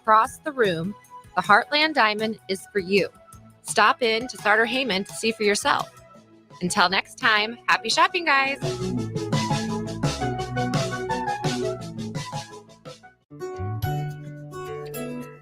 across the room, the Heartland Diamond is for you. Stop in to Starter Heyman to see for yourself. Until next time, happy shopping, guys.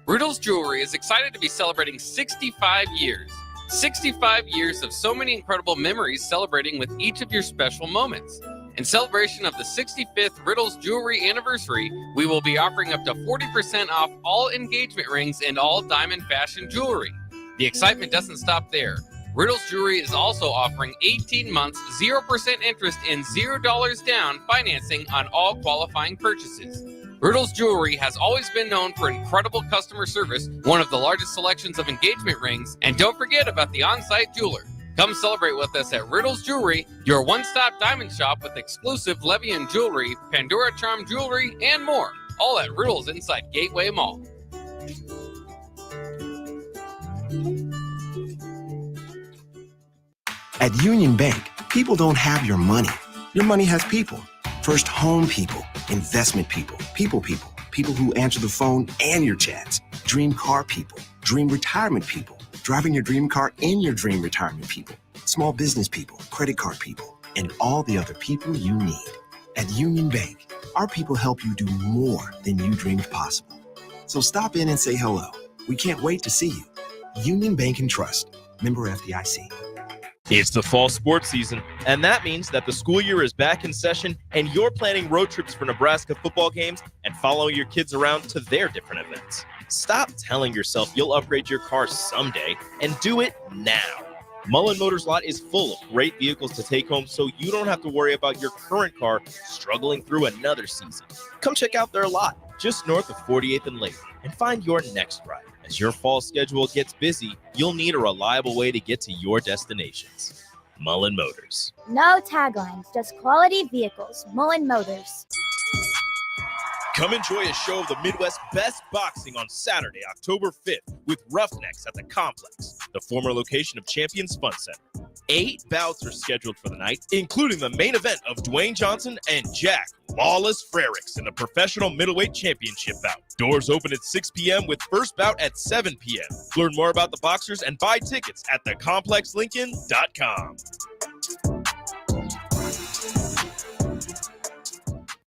Riddle's Jewelry is excited to be celebrating 65 years. 65 years of so many incredible memories celebrating with each of your special moments. In celebration of the 65th Riddle's Jewelry anniversary, we will be offering up to 40% off all engagement rings and all diamond fashion jewelry. The excitement doesn't stop there. Riddle's Jewelry is also offering 18 months, 0% interest and $0 down financing on all qualifying purchases. Riddle's Jewelry has always been known for incredible customer service, one of the largest selections of engagement rings, and don't forget about the on-site jeweler. Come celebrate with us at Riddle's Jewelry, your one-stop diamond shop with exclusive Levian jewelry, Pandora Charm jewelry, and more, all at Riddle's inside Gateway Mall. At Union Bank, people don't have your money. Your money has people. First home people, investment people, people who answer the phone and your chats, dream car people, dream retirement people, driving your dream car in your dream retirement people, small business people, credit card people, and all the other people you need. At Union Bank, our people help you do more than you dreamed possible. So stop in and say hello. We can't wait to see you. Union Bank and Trust. Member FDIC. It's the fall sports season, and that means that the school year is back in session and you're planning road trips for Nebraska football games and following your kids around to their different events. Stop telling yourself you'll upgrade your car someday and do it now. Mullen Motors Lot is full of great vehicles to take home so you don't have to worry about your current car struggling through another season. Come check out their lot just north of 48th and Lake and find your next ride. As your fall schedule gets busy, you'll need a reliable way to get to your destinations. Mullen Motors. No taglines, just quality vehicles. Mullen Motors. Come enjoy a show of the Midwest's best boxing on Saturday, October 5th with Roughnecks at the Complex, the former location of Champions Fun Center. 8 bouts are scheduled for the night, including the main event of Dwayne Johnson and Jack Lawless Frericks in the Professional Middleweight Championship bout. Doors open at 6 p.m. with first bout at 7 p.m. Learn more about the boxers and buy tickets at thecomplexlincoln.com.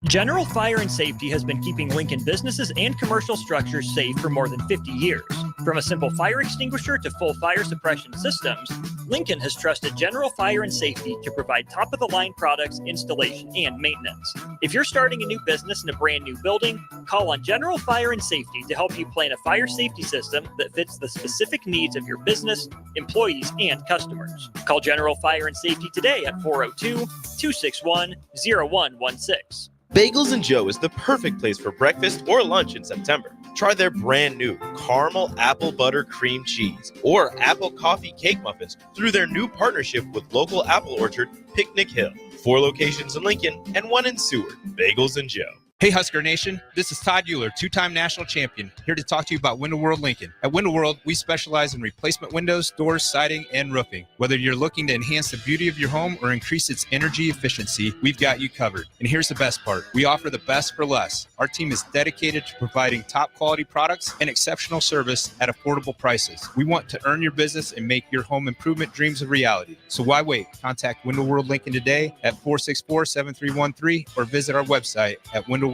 General Fire and Safety has been keeping Lincoln businesses and commercial structures safe for more than 50 years. From a simple fire extinguisher to full fire suppression systems, Lincoln has trusted General Fire and Safety to provide top-of-the-line products, installation, and maintenance. If you're starting a new business in a brand new building, call on General Fire and Safety to help you plan a fire safety system that fits the specific needs of your business, employees, and customers. Call General Fire and Safety today at 402-261-0116. Bagels and Joe is the perfect place for breakfast or lunch in September. Try their brand new caramel apple butter cream cheese or apple coffee cake muffins through their new partnership with local apple orchard Picnic Hill. 4 locations in Lincoln and 1 in Seward. Bagels and Joe. Hey Husker Nation, this is Todd Euler, 2-time national champion, here to talk to you about Window World Lincoln. At Window World, we specialize in replacement windows, doors, siding, and roofing. Whether you're looking to enhance the beauty of your home or increase its energy efficiency, we've got you covered. And here's the best part. We offer the best for less. Our team is dedicated to providing top quality products and exceptional service at affordable prices. We want to earn your business and make your home improvement dreams a reality. So why wait? Contact Window World Lincoln today at 464-7313 or visit our website at windowworldlincoln.com.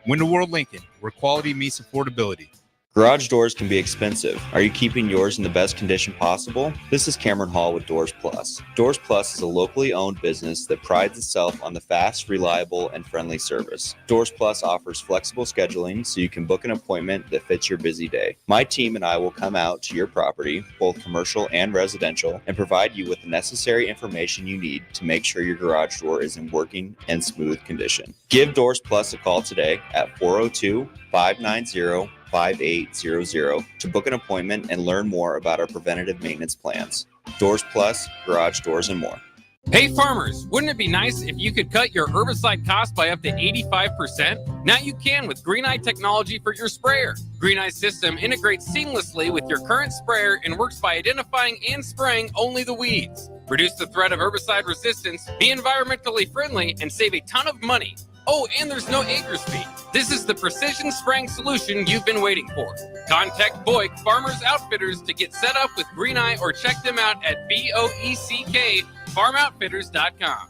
Window World Lincoln, where quality meets affordability. Garage doors can be expensive. Are you keeping yours in the best condition possible? This is Cameron Hall with Doors Plus. Doors Plus is a locally owned business that prides itself on the fast, reliable, and friendly service. Doors Plus offers flexible scheduling so you can book an appointment that fits your busy day. My team and I will come out to your property, both commercial and residential, and provide you with the necessary information you need to make sure your garage door is in working and smooth condition. Give Doors Plus a call today at 402-590-5800 to book an appointment and learn more about our preventative maintenance plans. Doors Plus, garage doors, and more. Hey farmers, wouldn't it be nice if you could cut your herbicide cost by up to 85%? Now you can with Green Eye technology for your sprayer. Green Eye's system integrates seamlessly with your current sprayer and works by identifying and spraying only the weeds. Reduce the threat of herbicide resistance, be environmentally friendly, and save a ton of money. Oh, and there's no acres fee. This is the precision spraying solution you've been waiting for. Contact Boyk Farmers Outfitters to get set up with Green Eye or check them out at BOECK farmoutfitters.com.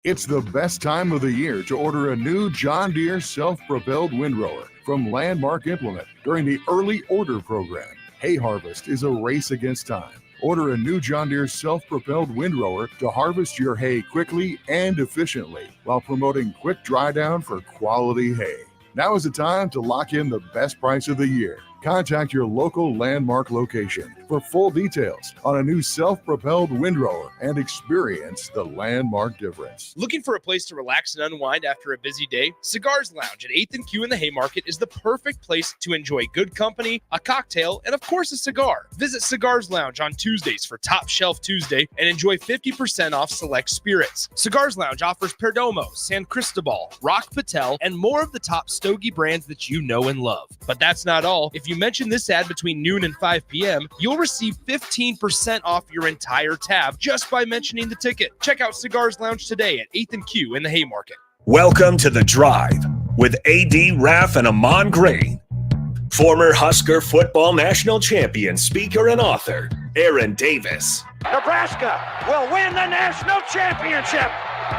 It's the best time of the year to order a new John Deere self-propelled windrower from Landmark Implement during the early order program. Hay harvest is a race against time. Order a new John Deere self-propelled windrower to harvest your hay quickly and efficiently while promoting quick dry down for quality hay. Now is the time to lock in the best price of the year. Contact your local Landmark location for full details on a new self-propelled windrower and experience the Landmark difference. Looking for a place to relax and unwind after a busy day? Cigars Lounge at 8th and Q in the Haymarket is the perfect place to enjoy good company, a cocktail, and of course a cigar. Visit Cigars Lounge on Tuesdays for Top Shelf Tuesday and enjoy 50% off select spirits. Cigars Lounge offers Perdomo, San Cristobal, Rock Patel, and more of the top Stogie brands that you know and love. But that's not all. If you mention this ad between noon and 5 p.m., you'll receive 15% off your entire tab just by mentioning the ticket. Check out Cigars Lounge today at 8th and Q in the Haymarket. Welcome to The Drive with AD Raff and Ahman Green. Former Husker football national champion, speaker, and author, Aaron Davis. Nebraska will win the national championship.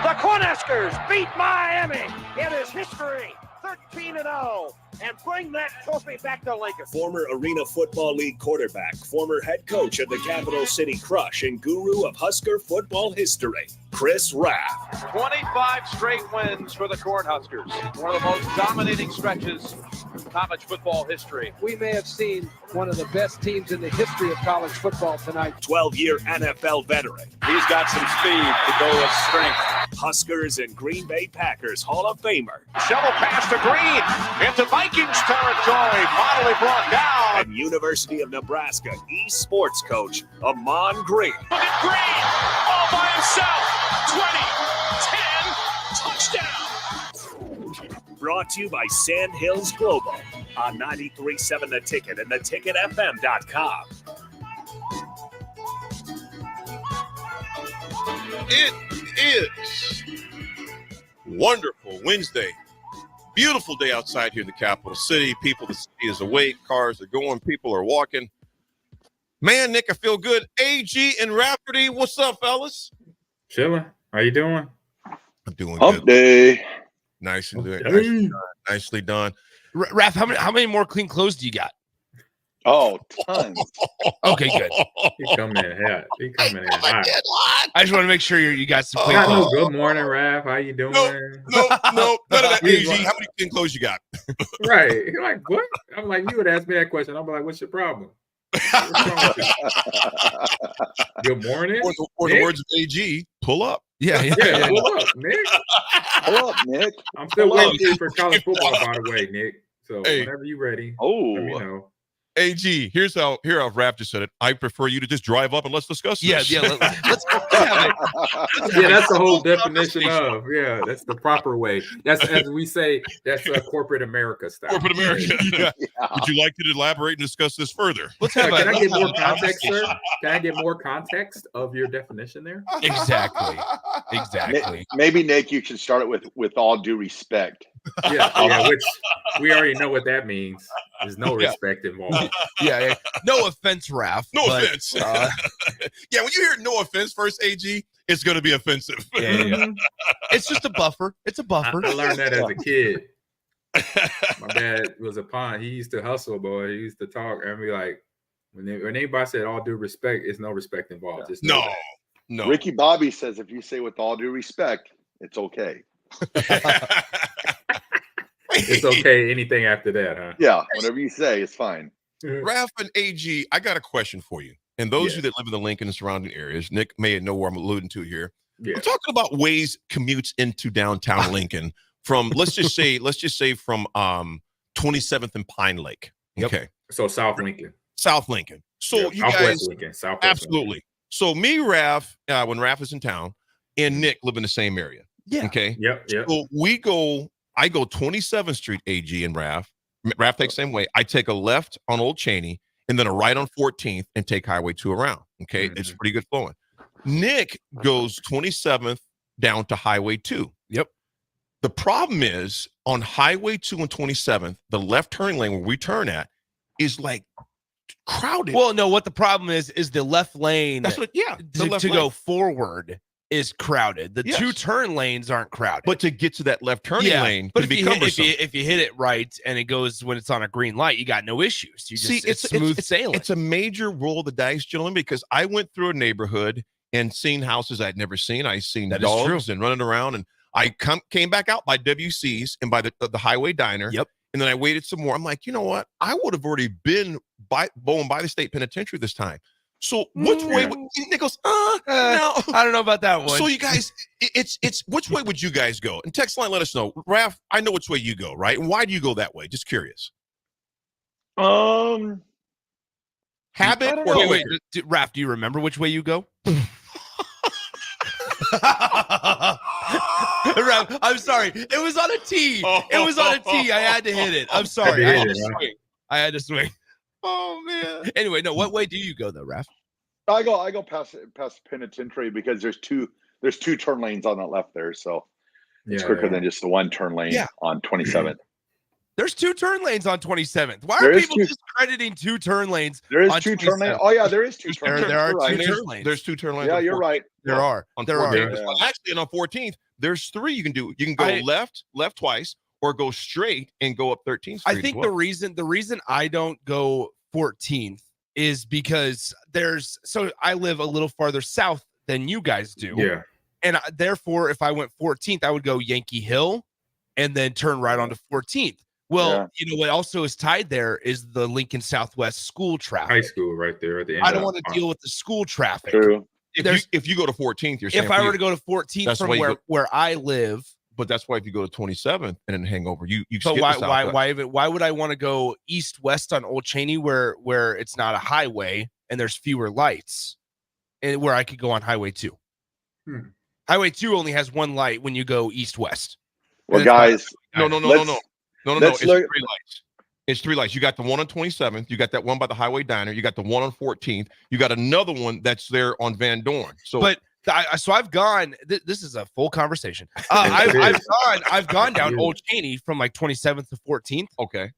The Cornhuskers beat Miami. It is history, 13-0. And bring that trophy back to Lincoln. Former Arena Football League quarterback, former head coach of the Capital City Crush, and guru of Husker football history, Chris Raff. 25 straight wins for the Cornhuskers. One of the most dominating stretches in college football history. We may have seen one of the best teams in the history of college football tonight. 12-year NFL veteran. He's got some speed to go with strength. Huskers and Green Bay Packers Hall of Famer. Shovel pass to Green into Vikings territory. Finally brought down. And University of Nebraska eSports coach, Ahman Green. Look at Green all by himself. 20, 10, touchdown. Brought to you by Sand Hills Global on 93.7 The Ticket and theticketfm.com. It is wonderful Wednesday. Beautiful day outside here in the capital city. The city is awake. Cars are going. People are walking. Man, Nick, I feel good. AG and Rafferty, what's up, fellas? Chilling. How you doing? I'm doing Hump good. Day. Nicely done. Hey. Nicely done. Raph, how many more clean clothes do you got? Oh, tons. Okay, good. He coming in hot. He coming in hot. I just want to make sure you got some clean Got clothes. no good morning, Raph. How you doing? No, none of that. AG, how many clean clothes you got? Right. You're like, what? I'm like, you would ask me that question. I'm like, what's your problem? What's wrong with you? Good morning. Or the words of AG, pull up. Yeah. Pull up, Nick. Pull up, Nick. I'm still waiting for you for college football, by the way, Nick. So whenever you're ready, let me know. AG, here how Raff just said it. I prefer you to just drive up and let's discuss this. Yeah. Let's yeah, that's the whole definition of. Yeah, that's the proper way. That's as we say. That's corporate America style. Corporate America. Yeah. Would you like to elaborate and discuss this further? Can I get more context, sir? Can I get more context of your definition there? Exactly. Maybe, Nick, you should start it with all due respect. Yeah, which we already know what that means. There's no respect involved. Yeah. No offense, Raph. No offense. Yeah, when you hear no offense first, AG, it's going to be offensive. Yeah. It's just a buffer. It's a buffer. I learned that as a kid. My dad was a pawn. He used to hustle, boy. He used to talk and be like, when anybody said all due respect, it's no respect involved. Just no. Ricky Bobby says if you say with all due respect, it's okay. It's okay. Anything after that, huh? Yeah, whatever you say, it's fine. Raff and AG, I got a question for you. And those of you that live in the Lincoln and surrounding areas, Nick may know where I'm alluding to here. Yeah. I'm talking about ways commutes into downtown Lincoln from let's just say from 27th and Pine Lake. Okay. Yep. So South Lincoln. So you Southwest guys Lincoln. Southwest absolutely. Lincoln. So me, Raff, when Raff is in town, and Nick live in the same area. Yeah. Okay. Yep. So I go 27th Street, AG and Raff. Raff takes the same way. I take a left on Old Cheney and then a right on 14th and take Highway 2 around. Okay. It's pretty good flowing. Nick goes 27th down to Highway 2. Yep. The problem is on Highway 2 and 27th, the left turn lane where we turn at is like crowded. Well, no, what the problem is the left lane. That's what, yeah. To go forward is crowded. The Yes. two turn lanes aren't crowded. But to get to that left turning lane, but can if be you, hit, cumbersome. if you hit it right and it goes when it's on a green light, you got no issues. You just See, it's smooth sailing. It's a major roll of the dice, gentlemen, because I went through a neighborhood and seen houses I'd never seen. I seen That is dogs true. and running around, and I came back out by WC's and by the Highway Diner. Yep. And then I waited some more. I'm like, you know what? I would have already been going by the state penitentiary this time. So which way? Nick goes, no. I don't know about that one. So you guys, it's which way would you guys go? And text line, let us know. Raff, I know which way you go, right? And why do you go that way? Just curious. Habit or wait, Raff, do you remember which way you go? Raff, I'm sorry. It was on a tee. It was on a tee. I had to hit it. I'm sorry. I had to swing. Oh man. Anyway, no. What way do you go though, Raff? I go past penitentiary because there's two turn lanes on the left there, so it's quicker than just the one turn lane on 27th. There's two turn lanes on 27th. Why There are is people two- discrediting two turn lanes? There is on two turn lanes. 27th? Oh yeah, there is two turn lanes. There are You're two right. turn lanes. There's two turn lanes. Yeah, on you're 14th. right. There are. On There are. 14th. Well, actually, and on 14th, there's three you can do. You can go left twice, or go straight and go up 13th Street. I think the reason I don't go 14th is because I live a little farther south than you guys do. Yeah. And therefore, if I went 14th, I would go Yankee Hill and then turn right onto 14th. Well, you know what also is tied there is the Lincoln Southwest school traffic. High school right there at the end. I don't want to deal with the school traffic. True. If you go to 14th, you're saying If I were to go to 14th from where I live, but that's why if you go to 27th and then hang over, you so skip the Southwest. why would I want to go east west on Old Cheney where it's not a highway and there's fewer lights, and where I could go on Highway 2? Highway 2 only has one light when you go east west. Well, guys, No. It's three lights. It's three lights. You got the one on 27th. You got that one by the Highway Diner. You got the one on 14th. You got another one that's there on Van Dorn. So, So I've gone. This is a full conversation. I've gone down Old Cheney from like 27th to 14th. Okay,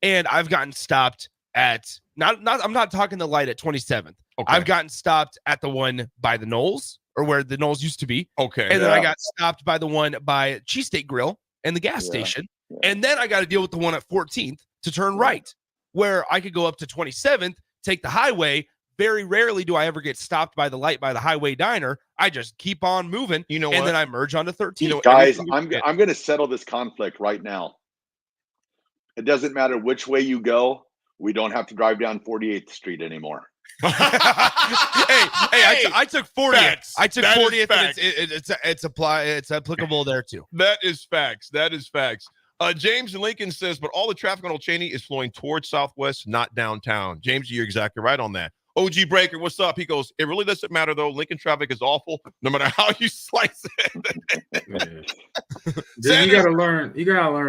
and I've gotten stopped at not. I'm not talking the light at 27th. Okay. I've gotten stopped at the one by the Knolls, or where the Knolls used to be. Okay, and then I got stopped by the one by Cheesesteak Grill and the gas station, and then I got to deal with the one at 14th to turn right, where I could go up to 27th, take the highway. Very rarely do I ever get stopped by the light by the Highway Diner. I just keep on moving, and then I merge onto 13th. Guys, I'm going to settle this conflict right now. It doesn't matter which way you go. We don't have to drive down 48th Street anymore. I took 40th. Facts. I took That is 40th. facts. And it's applicable there too. that is facts. James in Lincoln says, but all the traffic on Old Cheney is flowing towards Southwest, not downtown. James, you're exactly right on that. OG Breaker, what's up? He goes, it really doesn't matter, though. Lincoln traffic is awful, no matter how you slice it. You gotta learn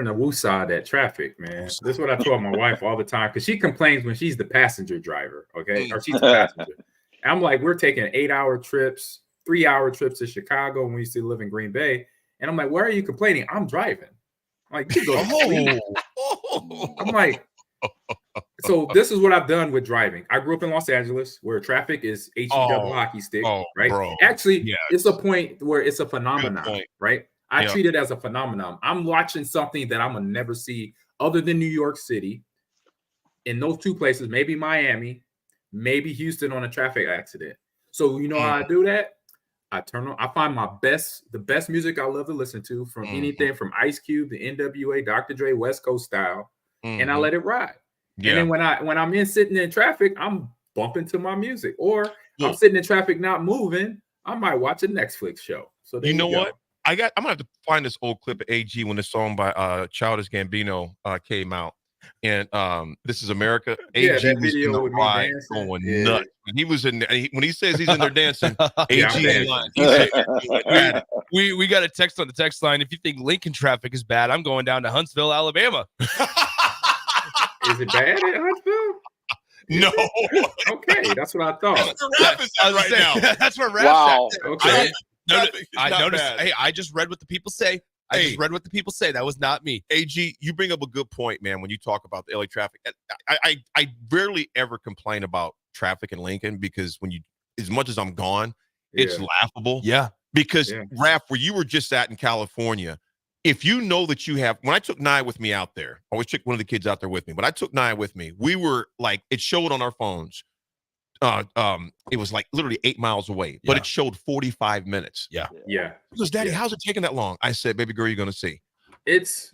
the woo side of that traffic, man. This is what I told my wife all the time, because she complains when she's the passenger driver, okay? Or she's the passenger. And I'm like, we're taking 8-hour trips, 3-hour trips to Chicago when we used to live in Green Bay. And I'm like, why are you complaining? I'm driving. I'm like, you go to sleep. I'm like, so this is what I've done with driving. I grew up in Los Angeles, where traffic is double hockey stick, right? Bro. Actually, it's a point where it's a phenomenon, right? I treat it as a phenomenon. I'm watching something that I'm gonna never see other than New York City. In those two places, maybe Miami, maybe Houston on a traffic accident. So you know how I do that? I find the best music I love to listen to, from anything from Ice Cube, the NWA, Dr. Dre, West Coast style, and I let it ride. Yeah. And then when I'm sitting in traffic, I'm bumping to my music. Or I'm sitting in traffic not moving, I might watch a Netflix show. So you know what? I'm gonna have to find this old clip of AG when the song by Childish Gambino came out. And This Is America. AG was in the ride going nuts. When he was in there, when he says he's in there dancing, AG in line. We got a text on the text line. If you think Lincoln traffic is bad, I'm going down to Huntsville, Alabama. Is it bad in Huntsville? No. Okay, that's what I thought. That's where Raff is at right now. That's where Raff's Wow. at. Okay. I noticed. Hey, I just read what the people say. I just read what the people say. That was not me. AG, you bring up a good point, man, when you talk about the LA traffic. I rarely ever complain about traffic in Lincoln because as much as I'm gone, it's laughable. Yeah. Because, Raff, where you were just at in California, if you know that you have, when I took Nye with me out there, I always took one of the kids out there with me, but I took Nye with me. We were like, it showed on our phones. It was like literally 8 miles away, but it showed 45 minutes. Yeah. He goes, Daddy, how's it taking that long? I said, baby girl, you're going to see.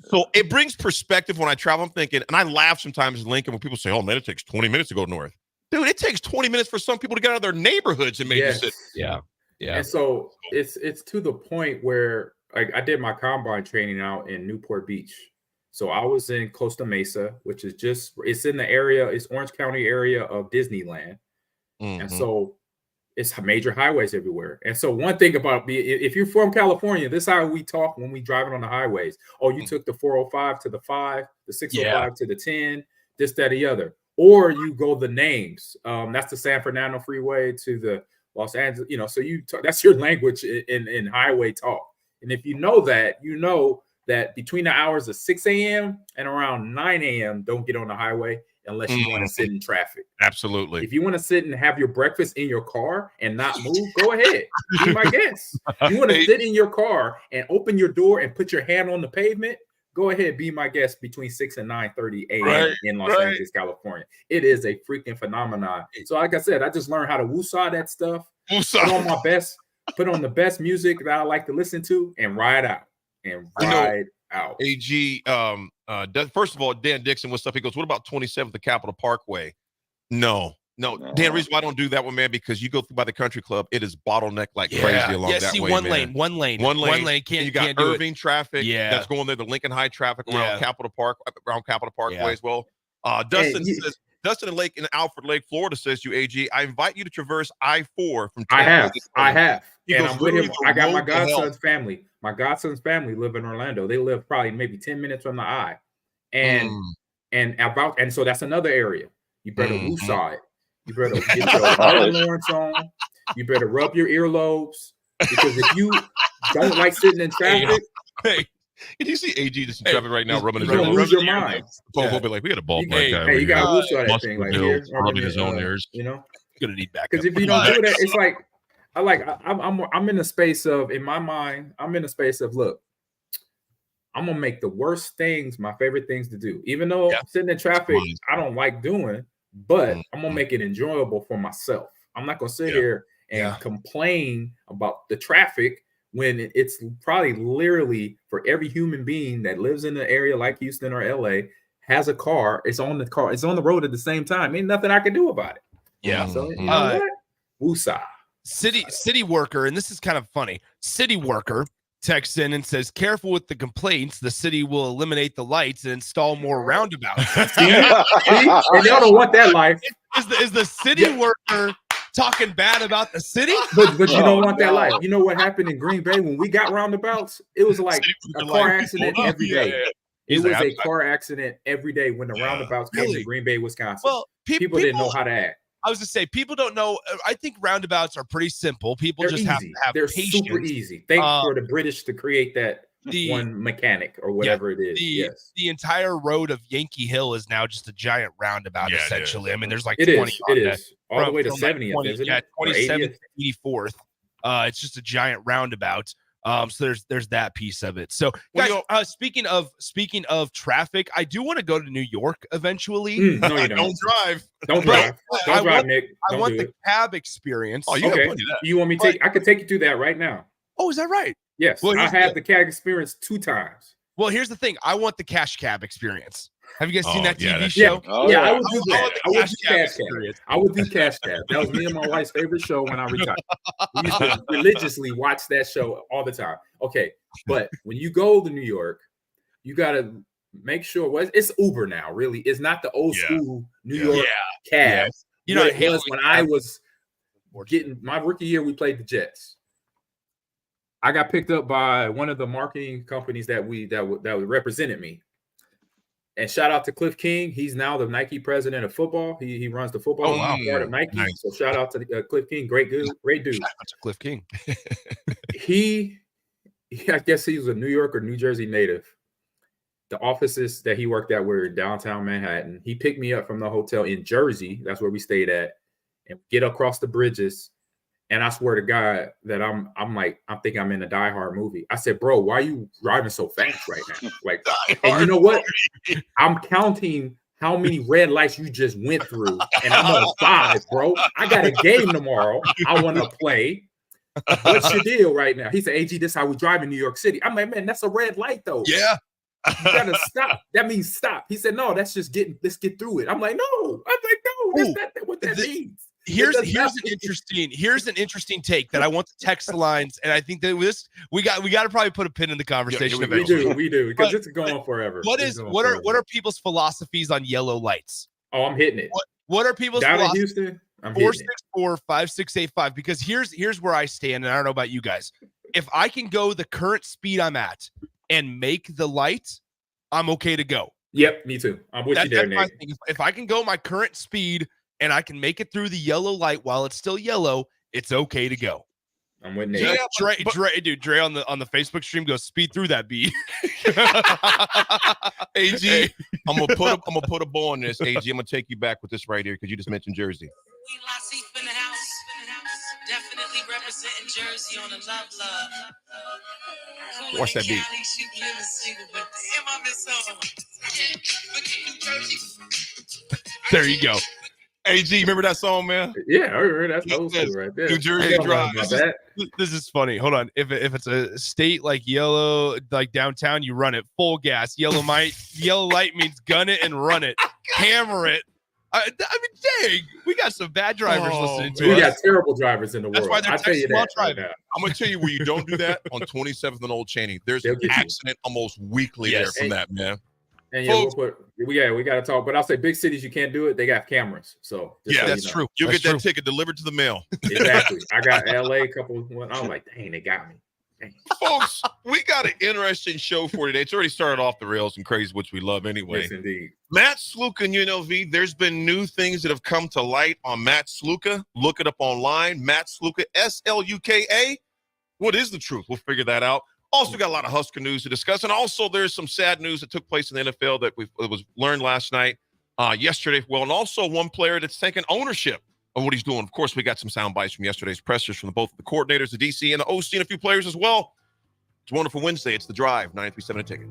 So it brings perspective when I travel. I'm thinking, and I laugh sometimes in Lincoln when people say, oh man, it takes 20 minutes to go north. Dude, it takes 20 minutes for some people to get out of their neighborhoods and maybe sit. Yeah. And so it's to the point where like I did my combine training out in Newport Beach. So I was in Costa Mesa, which is it's in the area, it's Orange County area of Disneyland. And so it's major highways everywhere. And so one thing about if you're from California, this is how we talk when we driving on the highways. Oh, you took the 405 to the 5, the 605 to the 10, this, that, the other. Or you go the names. That's the San Fernando Freeway to the Los Angeles, so that's your language in highway talk. And if you know that between the hours of 6 a.m. and around 9 a.m., don't get on the highway unless you want to sit in traffic. Absolutely. If you want to sit and have your breakfast in your car and not move, go ahead. Be my guest. You want to sit in your car and open your door and put your hand on the pavement, go ahead, be my guest between 6 and 9:30 a.m. in Los Angeles, California. It is a freaking phenomenon. So like I said, I just learned how to woosah that stuff. Put on the best music that I like to listen to and ride out. AG, first of all, Dan Dixon with stuff. He goes, what about 27th, the Capitol Parkway? No. Dan, the reason why I don't do that one, man, because you go through by the country club, it is bottleneck like crazy along that way. One lane. You got Irving traffic that's going there, the Lincoln High traffic around Capitol Parkway as well. Dustin in Alfred Lake, Florida says to you, AG, I invite you to traverse I-4 from Tampa. I have. And I'm with him. I got my godson's family. My godson's family live in Orlando. They live probably maybe 10 minutes from the I. And so that's another area. You better woosah it. You better get your Martin Lawrence on. You better rub your earlobes. Because if you don't like sitting in traffic. Hey, can you see AG just in traffic right now rubbing his ears? You're going to lose your mind. We'll be like, we got a ballpark guy. Hey, you got to woosah that thing like here. Rubbing his own ears. You're going to need backup. Because if you don't do that, it's like, I'm in a space of, in my mind, look, I'm gonna make the worst things my favorite things to do. Even though sitting in traffic, I don't like doing, but I'm gonna make it enjoyable for myself. I'm not gonna sit here and complain about the traffic when it's probably literally for every human being that lives in an area like Houston or LA has a car. It's on the road at the same time. Ain't nothing I can do about it. Yeah. So you know what? Woosah. City worker, and this is kind of funny. City worker texts in and says, careful with the complaints. The city will eliminate the lights and install more roundabouts. See? And y'all don't want that life. Is the city worker talking bad about the city? But you don't want that life. You know what happened in Green Bay when we got roundabouts? It was like a car accident every day. It was a car accident every day when the roundabouts came to Green Bay, Wisconsin. Well, people didn't know how to act. I was to say, people don't know. I think roundabouts are pretty simple. They're just have to have patience. They're super easy. Thanks for the British to create that one mechanic or whatever it is. The entire road of Yankee Hill is now just a giant roundabout, essentially. I mean, there's like 20 it is. All the way to 70th, isn't it? 27th, 84th. It's just a giant roundabout. So there's that piece of it. So guys, speaking of traffic, I do want to go to New York eventually. No, you don't. Don't drive, Nick. I want the cab experience. Oh, okay. You want me to I could take you through that right now. Oh, is that right? Yes. Well, I had the cab experience 2 times. Well, here's the thing. I want the cash cab experience. Have you guys seen that TV show? Yeah, I would do that. I would do cash cab. That was me and my wife's favorite show when I retired. We used to religiously watch that show all the time. Okay, but when you go to New York, you got to make sure it's Uber now. Really, it's not the old school New York cab. You know, it was when I was getting my rookie year. We played the Jets. I got picked up by one of the marketing companies that represented me. And shout out to Cliff King. He's now the Nike president of football. He runs the football part of Nike. Nice. So shout out to Cliff King. Great dude. Shout out to Cliff King. He I guess he was a New York or New Jersey native. The offices that he worked at were in downtown Manhattan. He picked me up from the hotel in Jersey. That's where we stayed at, and get across the bridges. And I swear to God that I'm thinking I'm in a Die Hard movie. I said, bro, why are you driving so fast right now? Like, and you know what? I'm counting how many red lights you just went through, and I'm on 5, bro. I got a game tomorrow. I want to play. What's your deal right now? He said, AG, this is how we drive in New York City. I'm like, man, that's a red light though. Yeah. You gotta stop. That means stop. He said, no, that's just let's get through it. I'm like, no. I'm like, no, that's not what that means. Here's an interesting take that I want to text the lines, and I think that we got to probably put a pin in the conversation. We do because it's going on forever. What are people's philosophies on yellow lights? Oh, I'm hitting it. What are people's down philosophies? in Houston? I'm hitting it. 464-5685. Because here's where I stand, and I don't know about you guys. If I can go the current speed I'm at and make the light, I'm okay to go. Yep, me too. I'm with you there, Nate. If I can go my current speed and I can make it through the yellow light while it's still yellow, it's okay to go. I'm with Nate. Yeah, Dre on the Facebook stream goes, speed through that B. AG, I'm gonna put a bow on this. AG, I'm gonna take you back with this right here because you just mentioned Jersey. In the house. Definitely representing Jersey on the love. Watch that beat. There you go. AG, remember that song, man? Yeah, I remember that's old school right there. New Jersey Drive. This is funny. Hold on. If it's a state like yellow, like downtown, you run it full gas. Yellow light means gun it and run it, hammer it. I mean, dang, we got some bad drivers listening to us. We got terrible drivers in the That's world. why they're I tell you that. driving. I'm gonna tell you where you don't do that on 27th and Old Cheney. There's an accident almost weekly there from that, man. And yeah, we got to talk. But I'll say big cities, you can't do it. They got cameras. So that's true. You'll get that ticket delivered to the mail. Exactly. I got LA a couple. I was like, dang, they got me. Folks, we got an interesting show for today. It's already started off the rails and crazy, which we love anyway. Yes, indeed. Matt Sluka and UNLV, there's been new things that have come to light on Matt Sluka. Look it up online. Matt Sluka, SLUKA. What is the truth? We'll figure that out. Also got a lot of Husker news to discuss. And also there's some sad news that took place in the NFL that was learned last night, yesterday. Well, and also one player that's taken ownership of what he's doing. Of course, we got some sound bites from yesterday's pressers from both the coordinators, the DC, and the OC, and a few players as well. It's a wonderful Wednesday. It's The Drive, 937 A Ticket.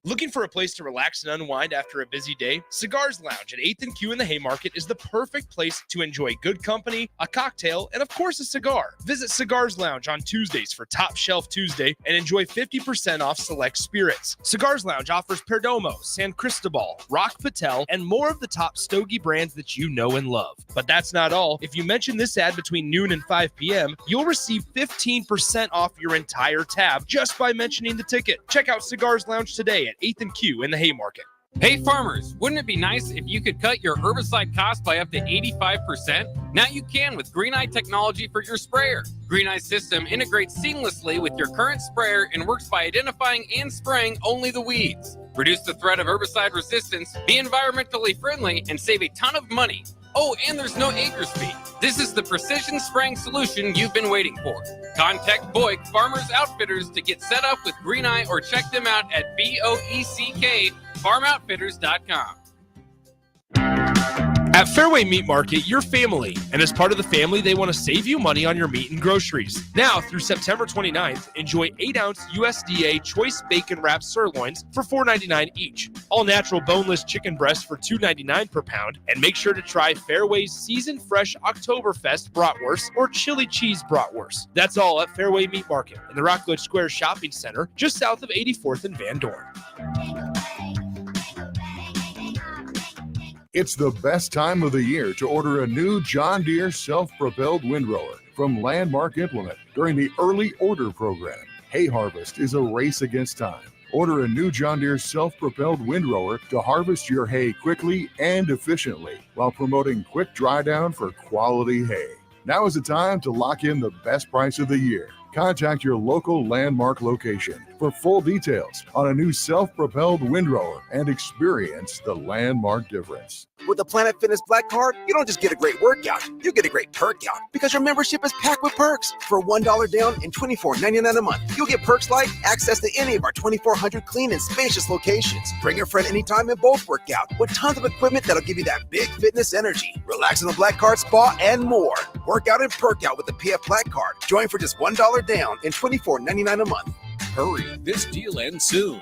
Looking for a place to relax and unwind after a busy day? Cigars Lounge at 8th and Q in the Haymarket is the perfect place to enjoy good company, a cocktail, and of course a cigar. Visit Cigars Lounge on Tuesdays for Top Shelf Tuesday and enjoy 50% off select spirits. Cigars Lounge offers Perdomo, San Cristobal, Rock Patel, and more of the top stogie brands that you know and love. But that's not all. If you mention this ad between noon and 5 p.m., you'll receive 15% off your entire tab just by mentioning the ticket. Check out Cigars Lounge today at 8th and Q in the Haymarket. Hey farmers, wouldn't it be nice if you could cut your herbicide cost by up to 85%? Now you can with Green Eye technology for your sprayer. Green Eye's system integrates seamlessly with your current sprayer and works by identifying and spraying only the weeds. Reduce the threat of herbicide resistance, be environmentally friendly, and save a ton of money. Oh, and there's no acres fee. This is the precision spraying solution you've been waiting for. Contact Boyk Farmers Outfitters to get set up with Green Eye or check them out at BOECK farmoutfitters.com. At Fairway Meat Market, you're family, and as part of the family, they want to save you money on your meat and groceries. Now, through September 29th, enjoy 8-ounce USDA choice bacon wrapped sirloins for $4.99 each, all-natural boneless chicken breasts for $2.99 per pound, and make sure to try Fairway's seasoned fresh Oktoberfest bratwurst or chili cheese bratwurst. That's all at Fairway Meat Market in the Rockledge Square Shopping Center, just south of 84th and Van Dorn. It's the best time of the year to order a new John Deere self-propelled windrower from Landmark Implement during the early order program. Hay harvest is a race against time. Order a new John Deere self-propelled windrower to harvest your hay quickly and efficiently while promoting quick dry down for quality hay. Now is the time to lock in the best price of the year. Contact your local Landmark location for full details on a new self-propelled windrower and experience the landmark difference. With the Planet Fitness Black Card, you don't just get a great workout, you get a great perk out because your membership is packed with perks. For $1 down and $24.99 a month, you'll get perks like access to any of our 2,400 clean and spacious locations. Bring a friend anytime and both work out with tons of equipment that'll give you that big fitness energy. Relax in the Black Card spa and more. Work out and perk out with the PF Black Card. Join for just $1 down and $24.99 a month. Hurry, This deal ends soon.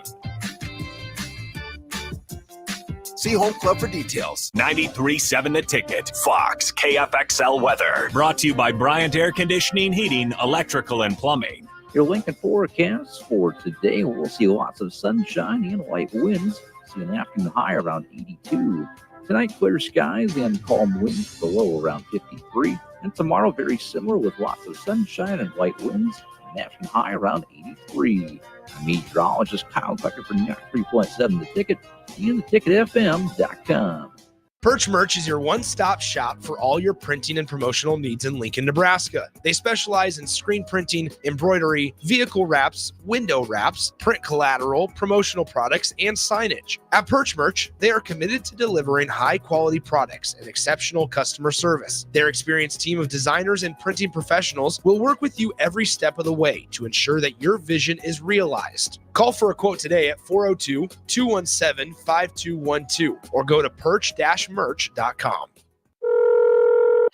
see Home Club for details. 93.7 The Ticket. Fox KFXL weather. Brought to you by Bryant Air Conditioning, Heating, Electrical, and Plumbing. Your Lincoln forecast for today, we'll see lots of sunshine and light winds. See an afternoon high around 82. Tonight, clear skies and calm winds, the low around 53. And tomorrow, very similar with lots of sunshine and light winds. An afternoon high around 83. Meteorologist Kyle Tucker for 93.7 The Ticket and theticketfm.com. Perch Merch is your one-stop shop for all your printing and promotional needs in Lincoln, Nebraska. They specialize in screen printing, embroidery, vehicle wraps, window wraps, print collateral, promotional products, and signage. At Perch Merch, they are committed to delivering high-quality products and exceptional customer service. Their experienced team of designers and printing professionals will work with you every step of the way to ensure that your vision is realized. Call for a quote today at 402-217-5212 or go to perch-merch.com.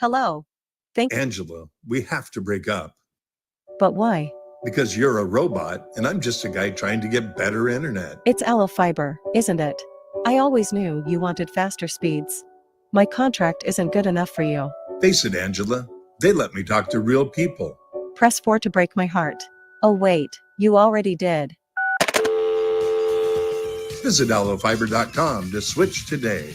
Hello. Angela, we have to break up But why? because you're a robot and I'm just a guy trying to get better internet. It's Aloe Fiber, isn't it? I always knew you wanted faster speeds. My contract isn't good enough for you. Face it, Angela, they let me talk to real people. Press 4 to break my heart. Oh wait, you already did. Visit aloefiber.com to switch today.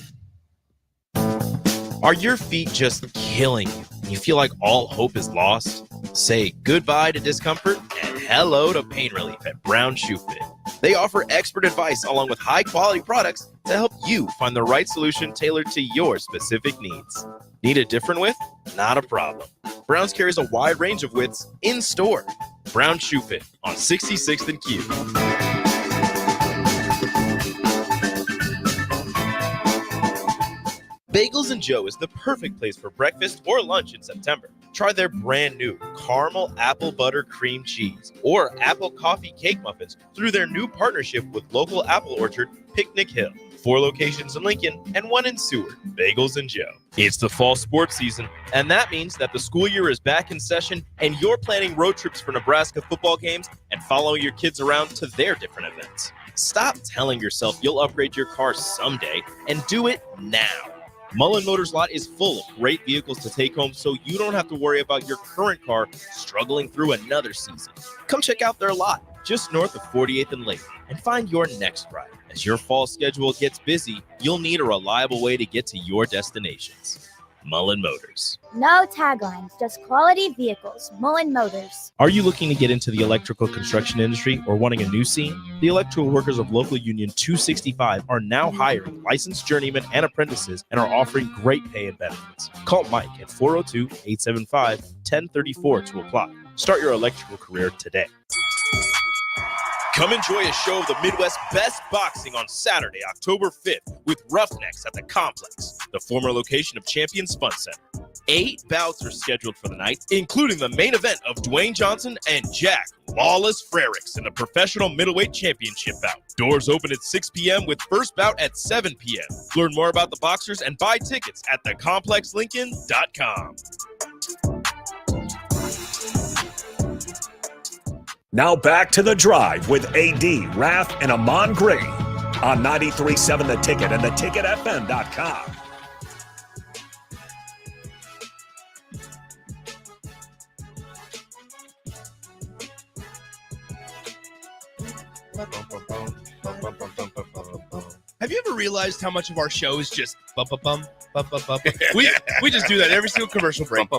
Are your feet just killing you? You feel like all hope is lost? Say goodbye to discomfort and hello to pain relief at Brown Shoe Fit. They offer expert advice along with high-quality products to help you find the right solution tailored to your specific needs. Need a different width? Not a problem. Brown's carries a wide range of widths in store. Brown Shoe Fit on 66th and Q. Bagels and Joe is the perfect place for breakfast or lunch in September. Try their brand new caramel apple butter cream cheese or apple coffee cake muffins through their new partnership with local apple orchard Picnic Hill. 4 locations in Lincoln and 1 in Seward. Bagels and Joe. It's the fall sports season, and that means that the school year is back in session and you're planning road trips for Nebraska football games and following your kids around to their different events. Stop telling yourself you'll upgrade your car someday and do it now. Mullen Motors lot is full of great vehicles to take home so you don't have to worry about your current car struggling through another season. Come check out their lot just north of 48th and Lake and find your next ride. As your fall schedule gets busy, you'll need a reliable way to get to your destinations. Mullen Motors. No taglines, just quality vehicles. Mullen Motors. Are you looking to get into the electrical construction industry or wanting a new scene? The electrical workers of Local Union 265 are now hiring licensed journeymen and apprentices and are offering great pay and benefits. Call Mike at 402-875-1034 to apply. Start your electrical career today. Come enjoy a show of the Midwest's best boxing on Saturday, October 5th with Roughnecks at the Complex, the former location of Champions Fun Center. 8 bouts are scheduled for the night, including the main event of Dwayne Johnson and Jack Lawless Frericks in the professional middleweight championship bout. Doors open at 6 p.m. with first bout at 7 p.m. Learn more about the boxers and buy tickets at thecomplexlincoln.com. Now back to The Drive with AD, Raff, and Ahman Gray on 93.7 The Ticket and theticketfm.com. Have you ever realized how much of our show is just bum bum bum bum bum bum? We just do that every single commercial break.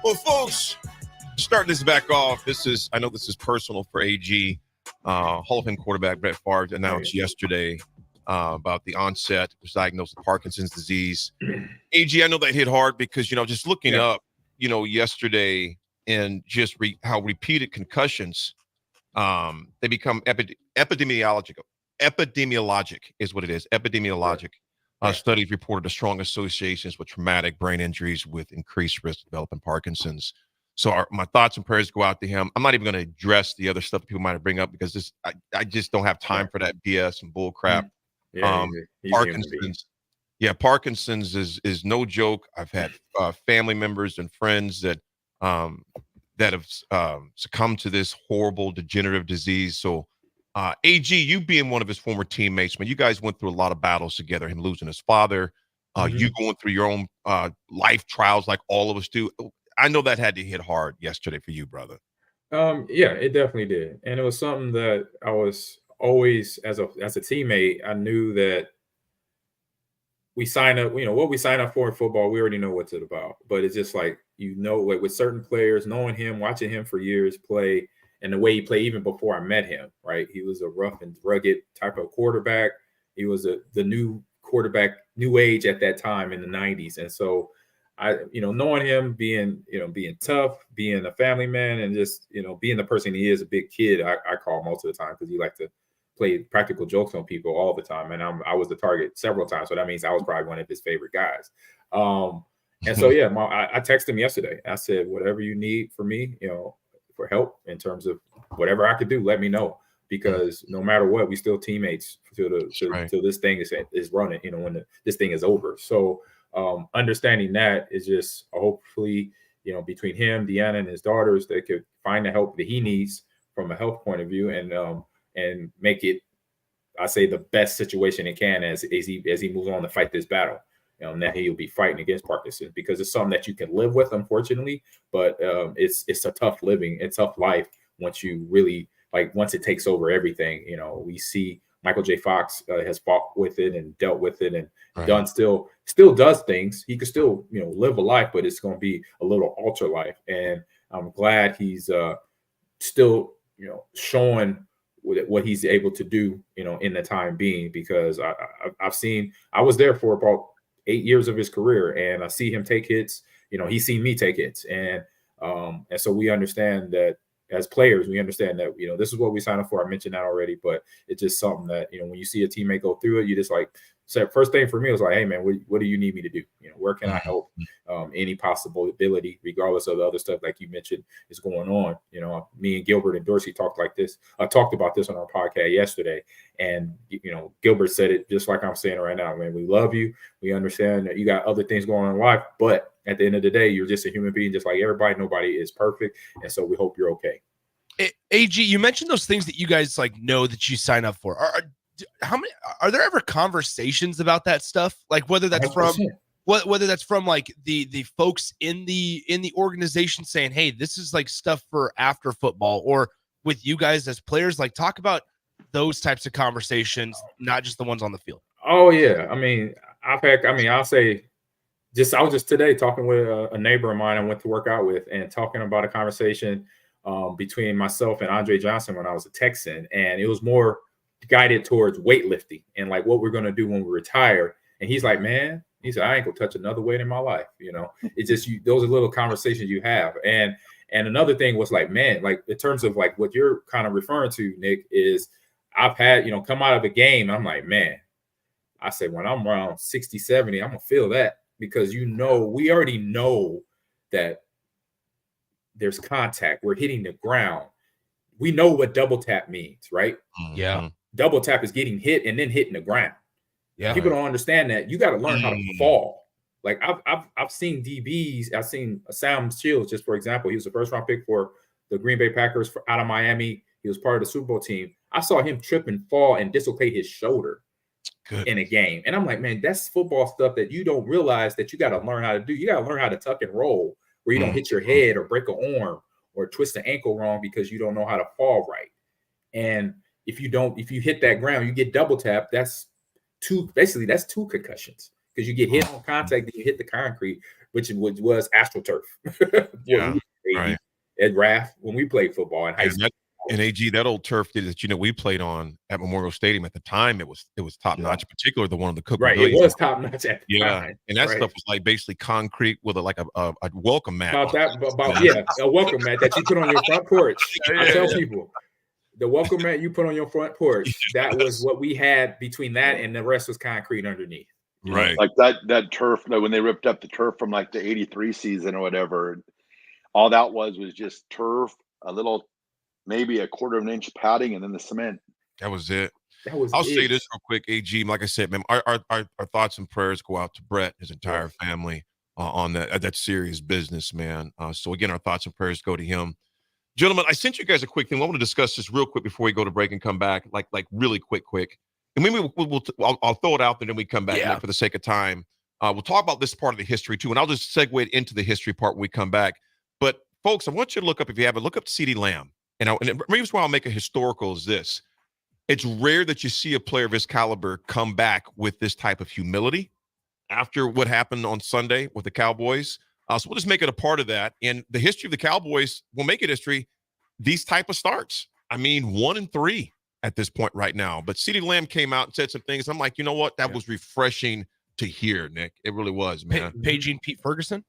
Well, folks, starting this back off, I know this is personal for AG. Hall of Fame quarterback Brett Favre announced yesterday about the onset, was diagnosed with Parkinson's disease. AG, I know that hit hard because, just looking up, yesterday, and just how repeated concussions, they become epidemiologic is what it is. Epidemiologic. Studies reported a strong associations with traumatic brain injuries with increased risk of developing Parkinson's. So my thoughts and prayers go out to him. I'm not even going to address the other stuff that people might bring up because I just don't have time for that BS and bull crap. Parkinson's. Yeah, Parkinson's is no joke. I've had family members and friends that have succumbed to this horrible degenerative disease. So, AG, you being one of his former teammates, man, you guys went through a lot of battles together. Him losing his father, you going through your own life trials like all of us do. I know that had to hit hard yesterday for you, brother. Yeah, it definitely did, and it was something that I was always as a teammate. I knew that we sign up, what we sign up for in football, we already know what's it about. But it's just like, like with certain players, knowing him, watching him for years play, and the way he played even before I met him, right? He was a rough and rugged type of quarterback. He was the new quarterback, new age at that time in the 90s. And so knowing him being tough, being a family man, and just, being the person he is, a big kid, I call most of the time because he liked to play practical jokes on people all the time. And I was the target several times. So that means I was probably one of his favorite guys. And so, yeah, I texted him yesterday. I said, whatever you need for me, for help in terms of whatever I could do, let me know. Because no matter what, we still teammates till this thing is running, when this thing is over. So understanding that is just hopefully, between him, Deanna, and his daughters, they could find the help that he needs from a health point of view and make it, I say, the best situation it can as he moves on to fight this battle. That he'll be fighting against Parkinson's, because it's something that you can live with, unfortunately, but it's a tough living, it's tough life once you really once it takes over everything. We see Michael J. Fox has fought with it and dealt with it and done still does things. He could still live a life, but it's going to be a little ultra life. And I'm glad he's still showing what he's able to do in the time being, because I was there for about 8 years of his career, and I see him take hits. He's seen me take hits, and so we understand that as players, we understand that this is what we signed up for. I mentioned that already, but it's just something that when you see a teammate go through it, you just first thing for me was like, hey man, what do you need me to do? Where can I help? Any possible ability, regardless of the other stuff like you mentioned is going on. Me and Gilbert and Dorsey talked about this on our podcast yesterday, and Gilbert said it just like I'm saying it right now. Man, we love you. We understand that you got other things going on in life, but at the end of the day, you're just a human being, just like everybody. Nobody is perfect, and so we hope you're okay. AG, you mentioned those things that you guys know that you sign up for. Are there ever conversations about that stuff? Like whether that's 100%. Whether that's from the folks in the organization saying, hey, this is stuff for after football, or with you guys as players, talk about those types of conversations, not just the ones on the field. Oh yeah. I'll say, I was just today talking with a neighbor of mine I went to work out with, and talking about a conversation between myself and Andre Johnson when I was a Texan. And it was more guided towards weightlifting and what we're going to do when we retire. And he's like, man, he said, I ain't gonna touch another weight in my life. It's just those are little conversations you have. And another thing was man, in terms of what you're kind of referring to, Nick, is I've had, come out of a game. And I'm like, man, I say when I'm around 60, 70, I'm gonna feel that, because we already know that there's contact. We're hitting the ground. We know what double tap means, right? Yeah. Double tap is getting hit and then hitting the ground. Yeah. People don't understand that. You got to learn how to fall. I've seen DBs. I've seen Sam Shields, just for example. He was the first round pick for the Green Bay Packers out of Miami. He was part of the Super Bowl team. I saw him trip and fall and dislocate his shoulder in a game. And I'm like, man, that's football stuff that you don't realize that you got to learn how to do. You got to learn how to tuck and roll where you don't hit your head or break an arm or twist the ankle wrong because you don't know how to fall right. And if you hit that ground, you get double tapped. That's two concussions, because you get hit on contact, then you hit the concrete, which was AstroTurf. Right. At Raff, when we played football in high school. And AG, that old turf that we played on at Memorial Stadium at the time, it was top notch, particularly the one on the Cook. Right, it was top notch at the time. And that stuff was like basically concrete with a welcome mat. A welcome mat that you put on your front porch. I tell people, the welcome mat you put on your front porch, that was what we had between that and the rest was concrete underneath. Right, like that turf. Like when they ripped up the turf from like the '83 season or whatever, all that was just turf, a little. Maybe a quarter of an inch padding and then the cement. That was it. I'll say this real quick, AG. Like I said, man, our thoughts and prayers go out to Brett, his entire family on that serious business, man. So again, our thoughts and prayers go to him. Gentlemen, I sent you guys a quick thing. I want to discuss this real quick before we go to break and come back, like really quick. And maybe I'll throw it out there and then we come back for the sake of time. We'll talk about this part of the history too, and I'll just segue it into the history part when we come back. But folks, I want you to look up, if you haven't, look up CeeDee Lamb. And the reason why I'll make it historical is this. It's rare that you see a player of his caliber come back with this type of humility after what happened on Sunday with the Cowboys. So we'll just make it a part of that. And the history of the Cowboys will make it history, these type of starts. I mean, 1-3 at this point right now. But CeeDee Lamb came out and said some things. I'm like, you know what? That was refreshing to hear, Nick. It really was, man. Paging Pete Ferguson?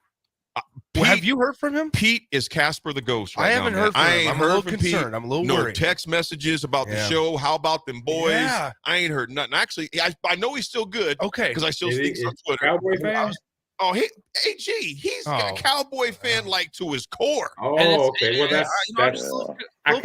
Have you heard from him? Pete is Casper the Ghost right now. I haven't heard from him. I'm a little concerned. I'm a little worried. No text messages about the show. How about them boys? Yeah. I ain't heard nothing. Actually, I know he's still good. Okay. Because I still speak on Twitter. Cowboy fan? He's a Cowboy fan like to his core. Oh, okay. Well, that's I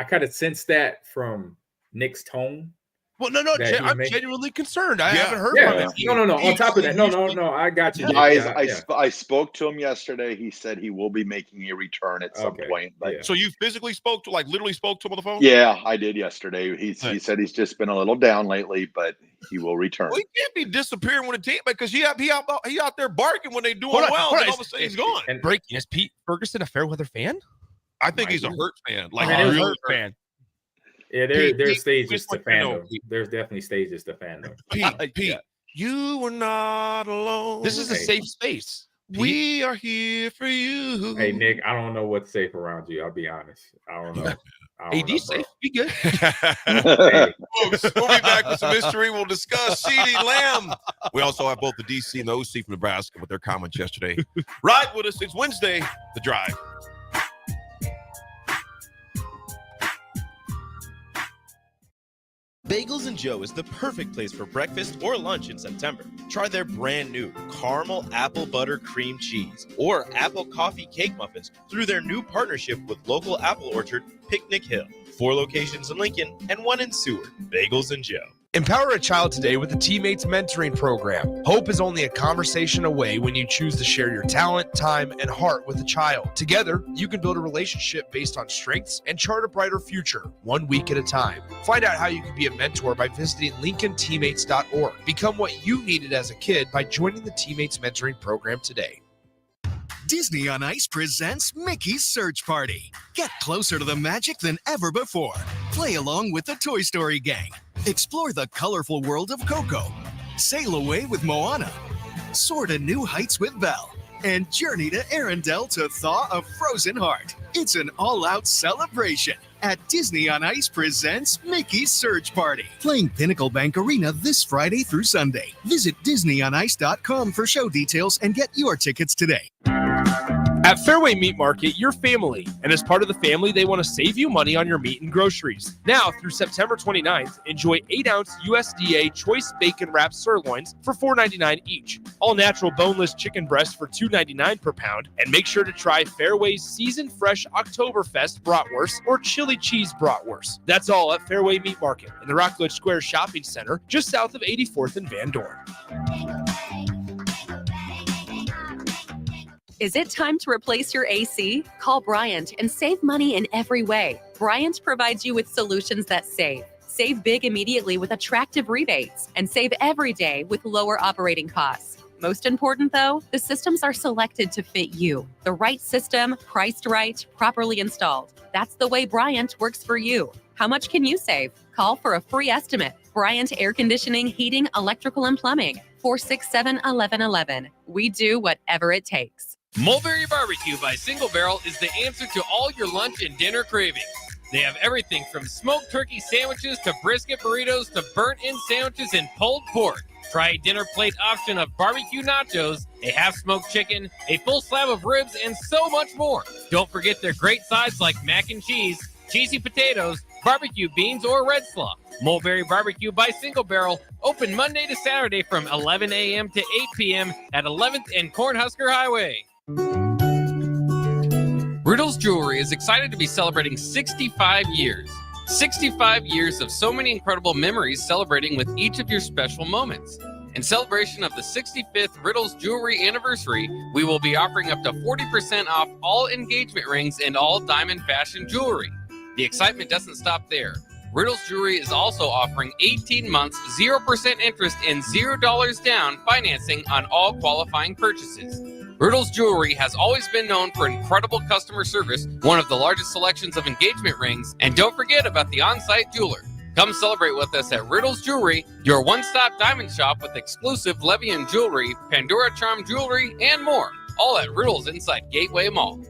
kind of sensed that from Nick's tone. Well, no, I'm genuinely concerned. I haven't heard from him. No. On top of that, no. I got you. I spoke to him yesterday. He said he will be making a return at some point. So you physically literally spoke to him on the phone? Yeah, I did yesterday. He said he's just been a little down lately, but he will return. Well, he can't be disappearing with a team because he out there barking when they doing well. And all of a sudden he's gone. And breaking, is Pete Ferguson a fair weather fan? I think he's a Hurt fan. Like a real Hurt fan. Yeah, there's stages to fandom. There's definitely stages to fandom. Pete, you were not alone. This is a safe space. We are here for you. Hey, Nick, I don't know what's safe around you. I'll be honest. I don't know. AD safe. Be good. Folks, we'll be back with some history. We'll discuss CeeDee Lamb. We also have both the DC and the OC from Nebraska with their comments yesterday. Ride with us. It's Wednesday, The Drive. Bagels & Joe is the perfect place for breakfast or lunch in September. Try their brand new caramel apple butter cream cheese or apple coffee cake muffins through their new partnership with local apple orchard Picnic Hill. 4 locations in Lincoln and 1 in Seward. Bagels & Joe. Empower a child today with the Teammates Mentoring Program. Hope is only a conversation away when you choose to share your talent, time, and heart with a child. Together, you can build a relationship based on strengths and chart a brighter future, 1 week at a time. Find out how you can be a mentor by visiting LincolnTeammates.org. Become what you needed as a kid by joining the Teammates Mentoring Program today. Disney on Ice presents Mickey's Search Party. Get closer to the magic than ever before. Play along with the Toy Story gang. Explore the colorful world of Coco. Sail away with Moana. Soar to new heights with Belle. And journey to Arendelle to thaw a frozen heart. It's an all-out celebration at Disney on Ice presents Mickey's Surge Party. Playing Pinnacle Bank Arena this Friday through Sunday. Visit DisneyOnIce.com for show details and get your tickets today. At Fairway Meat Market, you're family, and as part of the family, they want to save you money on your meat and groceries. Now, through September 29th, enjoy 8-ounce USDA choice bacon wrapped sirloins for $4.99 each, all-natural boneless chicken breasts for $2.99 per pound, and make sure to try Fairway's Season Fresh Oktoberfest bratwurst or chili cheese bratwurst. That's all at Fairway Meat Market in the Rockledge Square Shopping Center, just south of 84th and Van Dorn. Is it time to replace your AC? Call Bryant and save money in every way. Bryant provides you with solutions that save. Save big immediately with attractive rebates and save every day with lower operating costs. Most important, though, the systems are selected to fit you. The right system, priced right, properly installed. That's the way Bryant works for you. How much can you save? Call for a free estimate. Bryant Air Conditioning, Heating, Electrical, and Plumbing. 467-1111. We do whatever it takes. Mulberry Barbecue by Single Barrel is the answer to all your lunch and dinner cravings. They have everything from smoked turkey sandwiches to brisket burritos to burnt-in sandwiches and pulled pork. Try a dinner plate option of barbecue nachos, a half-smoked chicken, a full slab of ribs, and so much more. Don't forget their great sides like mac and cheese, cheesy potatoes, barbecue beans, or red slaw. Mulberry Barbecue by Single Barrel, open Monday to Saturday from 11 a.m. to 8 p.m. at 11th and Cornhusker Highway. Riddle's Jewelry is excited to be celebrating 65 years. 65 years of so many incredible memories celebrating with each of your special moments. In celebration of the 65th Riddle's Jewelry anniversary, we will be offering up to 40% off all engagement rings and all diamond fashion jewelry. The excitement doesn't stop there. Riddle's Jewelry is also offering 18 months, 0% interest and $0 down financing on all qualifying purchases. Riddle's Jewelry has always been known for incredible customer service, one of the largest selections of engagement rings, and don't forget about the on-site jeweler. Come celebrate with us at Riddle's Jewelry, your one-stop diamond shop with exclusive Levian jewelry, Pandora Charm jewelry, and more. All at Riddle's inside Gateway Mall.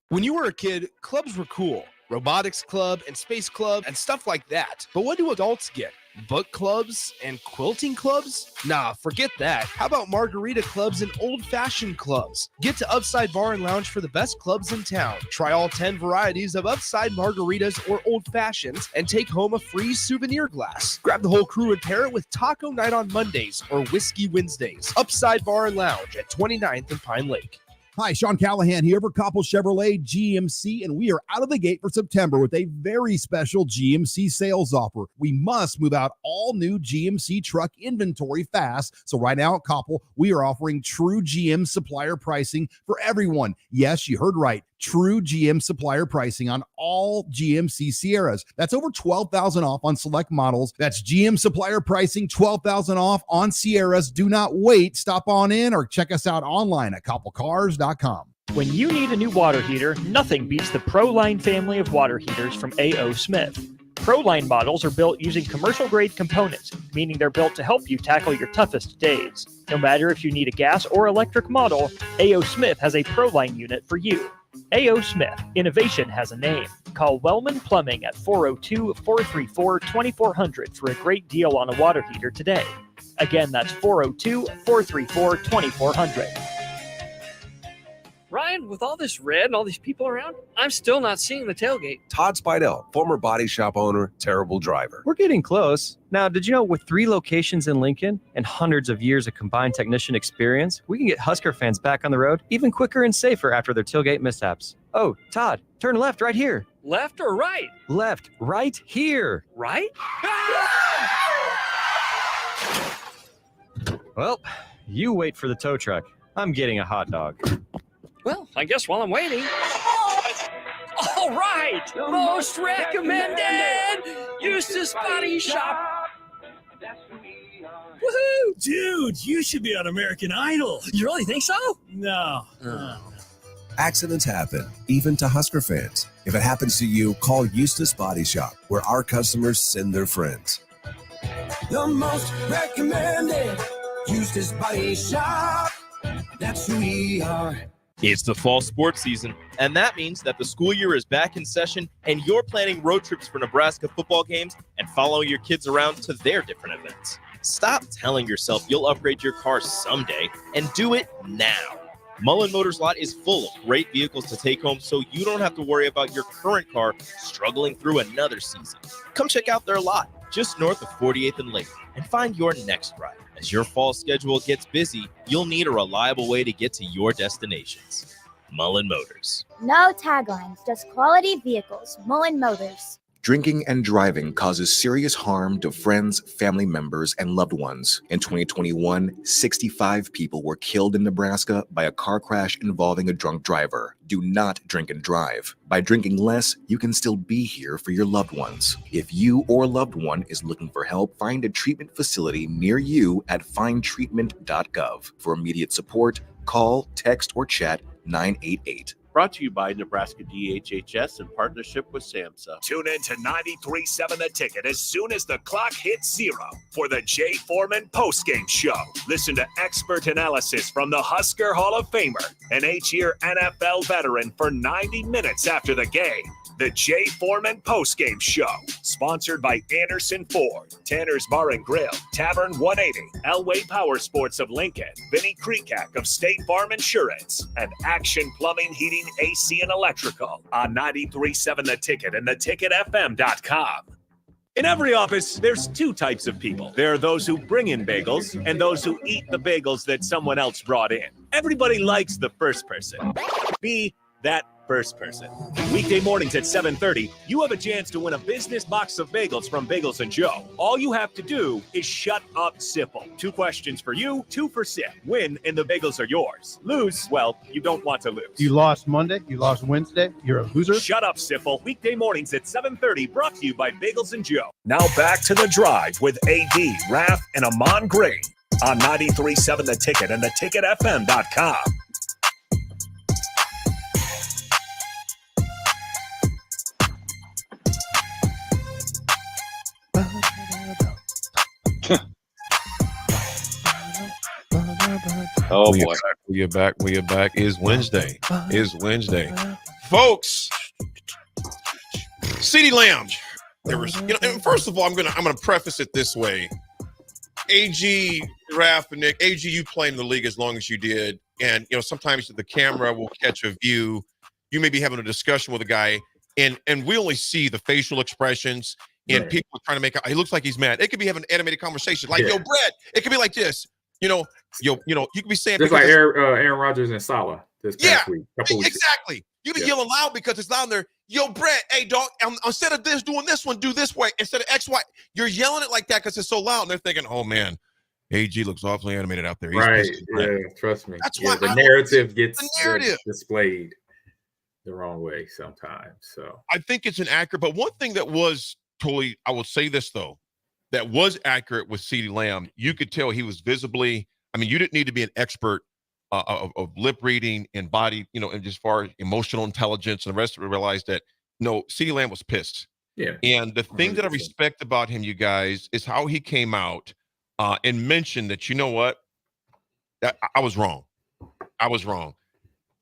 When you were a kid, clubs were cool. Robotics club and space club and stuff like that. But what do adults get? Book clubs and quilting clubs? Nah, forget that. How about margarita clubs and old-fashioned clubs? Get to Upside Bar and Lounge for the best clubs in town. Try all 10 varieties of Upside margaritas or old fashions and take home a free souvenir glass. Grab the whole crew and pair it with Taco Night on Mondays or Whiskey Wednesdays. Upside Bar and Lounge at 29th and Pine Lake. Hi, Sean Callahan here for Koppel Chevrolet GMC, and we are out of the gate for September with a very special GMC sales offer. We must move out all new GMC truck inventory fast. So right now at Koppel, we are offering true GM supplier pricing for everyone. Yes, you heard right. True GM supplier pricing on all GMC Sierras. That's over $12,000 off on select models. That's GM supplier pricing, $12,000 off on Sierras. Do not wait. Stop on in or check us out online at koppelcars.com. When you need a new water heater, nothing beats the ProLine family of water heaters from A.O. Smith. ProLine models are built using commercial-grade components, meaning they're built to help you tackle your toughest days. No matter if you need a gas or electric model, A.O. Smith has a ProLine unit for you. A.O. Smith, innovation has a name. Call Wellman Plumbing at 402-434-2400 for a great deal on a water heater today. Again, that's 402-434-2400. Ryan, with all this red and all these people around, I'm still not seeing the tailgate. Todd Spidell, former body shop owner, terrible driver. We're getting close. Now, did you know with 3 locations in Lincoln and hundreds of years of combined technician experience, we can get Husker fans back on the road even quicker and safer after their tailgate mishaps? Oh, Todd, turn left right here. Left or right? Left, right here. Right? Well, you wait for the tow truck. I'm getting a hot dog. Well, I guess while I'm waiting. All right, most recommended Eustace Body Shop. Woohoo! Dude, you should be on American Idol. You really think so? No. Accidents happen, even to Husker fans. If it happens to you, call Eustace Body Shop, where our customers send their friends. The most recommended Eustace Body Shop. That's who we are. It's the fall sports season, and that means that the school year is back in session and you're planning road trips for Nebraska football games and following your kids around to their different events. Stop telling yourself you'll upgrade your car someday and do it now. Mullen Motors Lot is full of great vehicles to take home so you don't have to worry about your current car struggling through another season. Come check out their lot just north of 48th and Lake and find your next ride. As your fall schedule gets busy, you'll need a reliable way to get to your destinations. Mullen Motors. No taglines, just quality vehicles. Mullen Motors. Drinking and driving causes serious harm to friends, family members, and loved ones. In 2021, 65 people were killed in Nebraska by a car crash involving a drunk driver. Do not drink and drive. By drinking less, you can still be here for your loved ones. If you or a loved one is looking for help, find a treatment facility near you at findtreatment.gov. For immediate support, call, text, or chat 988. Brought to you by Nebraska DHHS in partnership with SAMHSA. Tune in to 93.7 The Ticket as soon as the clock hits 0 for the Jay Foreman postgame show. Listen to expert analysis from the Husker Hall of Famer, an 8-year NFL veteran, for 90 minutes after the game. The Jay Foreman postgame show, sponsored by Anderson Ford, Tanner's Bar and Grill, Tavern 180, Elway Power Sports of Lincoln, Vinnie Kreekak of State Farm Insurance, and Action Plumbing, Heating, AC, and Electrical on 93.7 The Ticket and theticketfm.com. In every office, there's two types of people. There are those who bring in bagels and those who eat the bagels that someone else brought in. Everybody likes the first person. Be that first person. Weekday mornings at 7:30, you have a chance to win a business box of bagels from Bagels & Joe. All you have to do is shut up, Sipple. 2 questions for you, 2 for Sip. Win, and the bagels are yours. Lose, well, you don't want to lose. You lost Monday, you lost Wednesday, you're a loser. Shut up, Sipple. Weekday mornings at 7:30, brought to you by Bagels & Joe. Now back to The Drive with AD, Raff, and Ahman Green on 93.7 The Ticket and theticketfm.com. Oh boy, we're back. Is Wednesday. Folks. CeeDee Lamb. There was, and first of all, I'm gonna preface it this way. AG, Raff, and Nick, AG, you played in the league as long as you did, and sometimes the camera will catch a view. You may be having a discussion with a guy, and we only see the facial expressions. And people are trying to make out, he looks like he's mad. It could be having an animated conversation, like, yo, Brett. It could be like this, you could be saying, just like Aaron Rodgers and Salah this past week. Exactly. You be yelling loud because it's loud in there. Yo, Brett, hey, dog, instead of this, doing this one, do this way. Instead of X, Y, you're yelling it like that because it's so loud. And they're thinking, oh, man, AG looks awfully animated out there. He's right. Yeah, trust me. That's why the narrative gets displayed the wrong way sometimes. So I think it's inaccurate. But one thing that was totally, I will say this, though, that was accurate with CeeDee Lamb, you could tell he was visibly, you didn't need to be an expert of lip reading and body, and as far as emotional intelligence and the rest of it, realized that, no, CeeDee Lamb was pissed. Yeah. And the thing that I respect about him, you guys, is how he came out and mentioned that, you know what, I was wrong.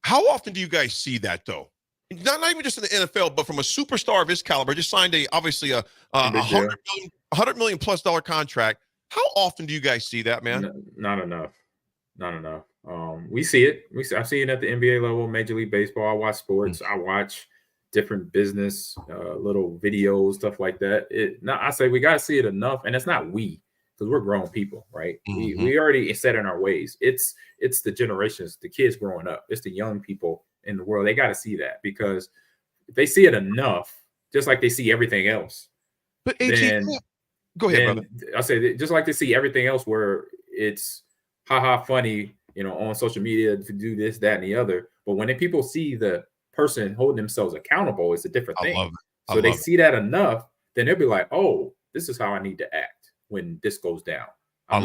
How often do you guys see that, though? Not even just in the NFL, but from a superstar of his caliber, just signed obviously a $100 million plus contract. How often do you guys see that, man? Not enough. We see it. I see it at the NBA level, Major League Baseball. I watch sports. I watch different business, little videos, stuff like that. I say we got to see it enough, and it's not we, because we're grown people, right? We already set in our ways. It's the generations, the kids growing up. It's the young people in the world. They got to see that, because if they see it enough, just like they see everything else. But go ahead, brother. I say just like they see everything else where it's funny, on social media to do this, that, and the other. But when people see the person holding themselves accountable, it's a different thing. So they see that enough, then they'll be like, oh, this is how I need to act when this goes down. I'm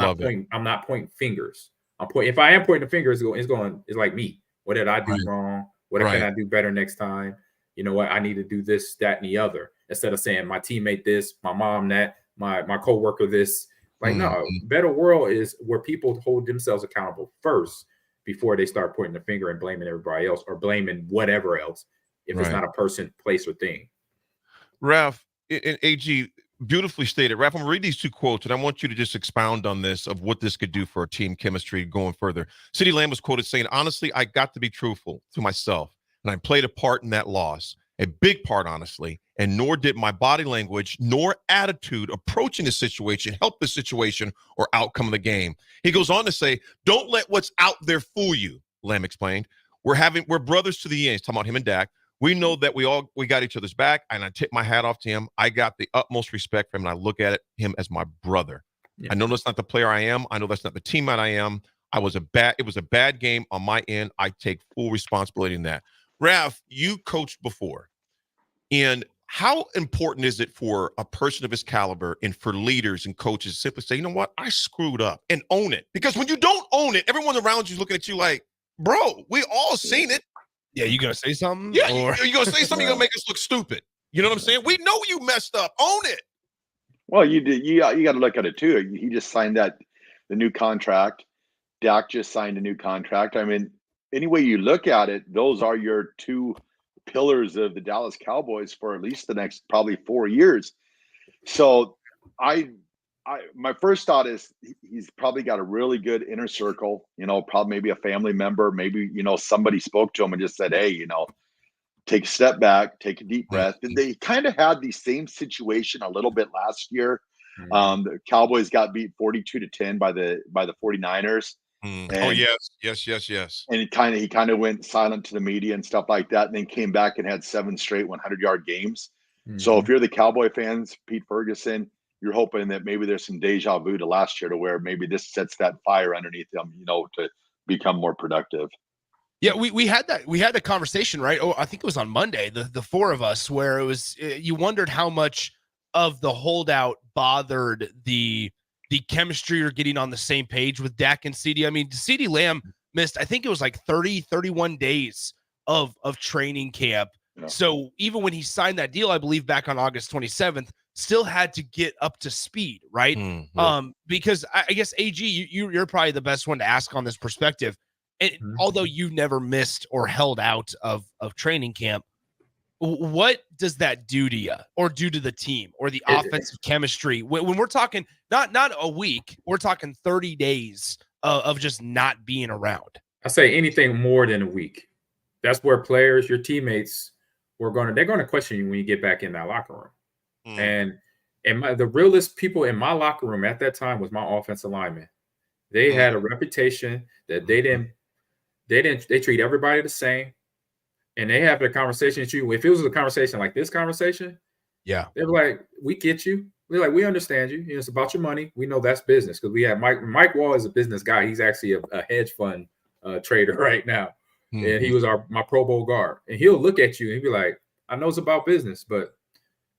not pointing fingers. If I am pointing the fingers, it's like me. What did I do wrong? What can I do better next time? You know what? I need to do this, that, and the other. Instead of saying my teammate this, my mom that, my coworker this. Like, no, better world is where people hold themselves accountable first before they start pointing the finger and blaming everybody else or blaming whatever else, if it's not a person, place, or thing. Raff, and AG, beautifully stated. Raff, I'm going to read these 2 quotes, and I want you to just expound on this, of what this could do for our team chemistry going further. CeeDee Lamb was quoted saying, honestly, I got to be truthful to myself, and I played a part in that loss, a big part, honestly, and nor did my body language nor attitude approaching the situation help the situation or outcome of the game. He goes on to say, don't let what's out there fool you, Lamb explained. We're brothers to the end. He's talking about him and Dak. We know that we got each other's back, and I tip my hat off to him. I got the utmost respect for him, and I look at him as my brother. Yeah. I know that's not the player I am. I know that's not the teammate I am. It was a bad game on my end. I take full responsibility in that. Raff, you coached before, and how important is it for a person of his caliber and for leaders and coaches to simply say, you know what, I screwed up, and own it? Because when you don't own it, everyone around you is looking at you like, bro, we all seen it. Yeah, you gonna say something? Yeah, Or- you're gonna say something. You're gonna make us look stupid. You know what I'm saying? We know you messed up. Own it. Well, you did. You got to look at it too. He just signed the new contract. Dak just signed a new contract. I mean, any way you look at it, those are your two pillars of the Dallas Cowboys for at least the next probably 4 years. So, my first thought is he's probably got a really good inner circle. Probably maybe a family member, maybe somebody spoke to him and just said, "Hey, take a step back, take a deep breath." And they kind of had the same situation a little bit last year. The Cowboys got beat 42-10 by the 49ers. Oh yes. And he kind of went silent to the media and stuff like that, and then came back and had 7 straight 100-yard games. So if you're the Cowboy fans, Pete Ferguson, you're hoping that maybe there's some deja vu to last year to where maybe this sets that fire underneath them, to become more productive. Yeah, we had a conversation, right? Oh, I think it was on Monday, the four of us, where it was you wondered how much of the holdout bothered the chemistry or getting on the same page with Dak and CD. I mean, CD Lamb missed, I think it was like 31 days of training camp. Yeah. So even when he signed that deal, I believe back on August 27th, still had to get up to speed, right? Because I guess AG, you're probably the best one to ask on this perspective. And although you've never missed or held out of training camp, what does that do to you or do to the team or the offensive chemistry? When we're talking not a week, we're talking 30 days of just not being around. I say anything more than a week. That's where players, your teammates, they're going to question you when you get back in that locker room. And the realest people in my locker room at that time was my offensive lineman. They had a reputation that they treat everybody the same. And they have a conversation with you. If it was a conversation like this conversation, yeah, they're like, "We get you." They're like, "We understand you. It's about your money. We know that's business." Because we have Mike Wall is a business guy. He's actually a hedge fund trader right now, and he was my Pro Bowl guard. And he'll look at you and be like, "I know it's about business, but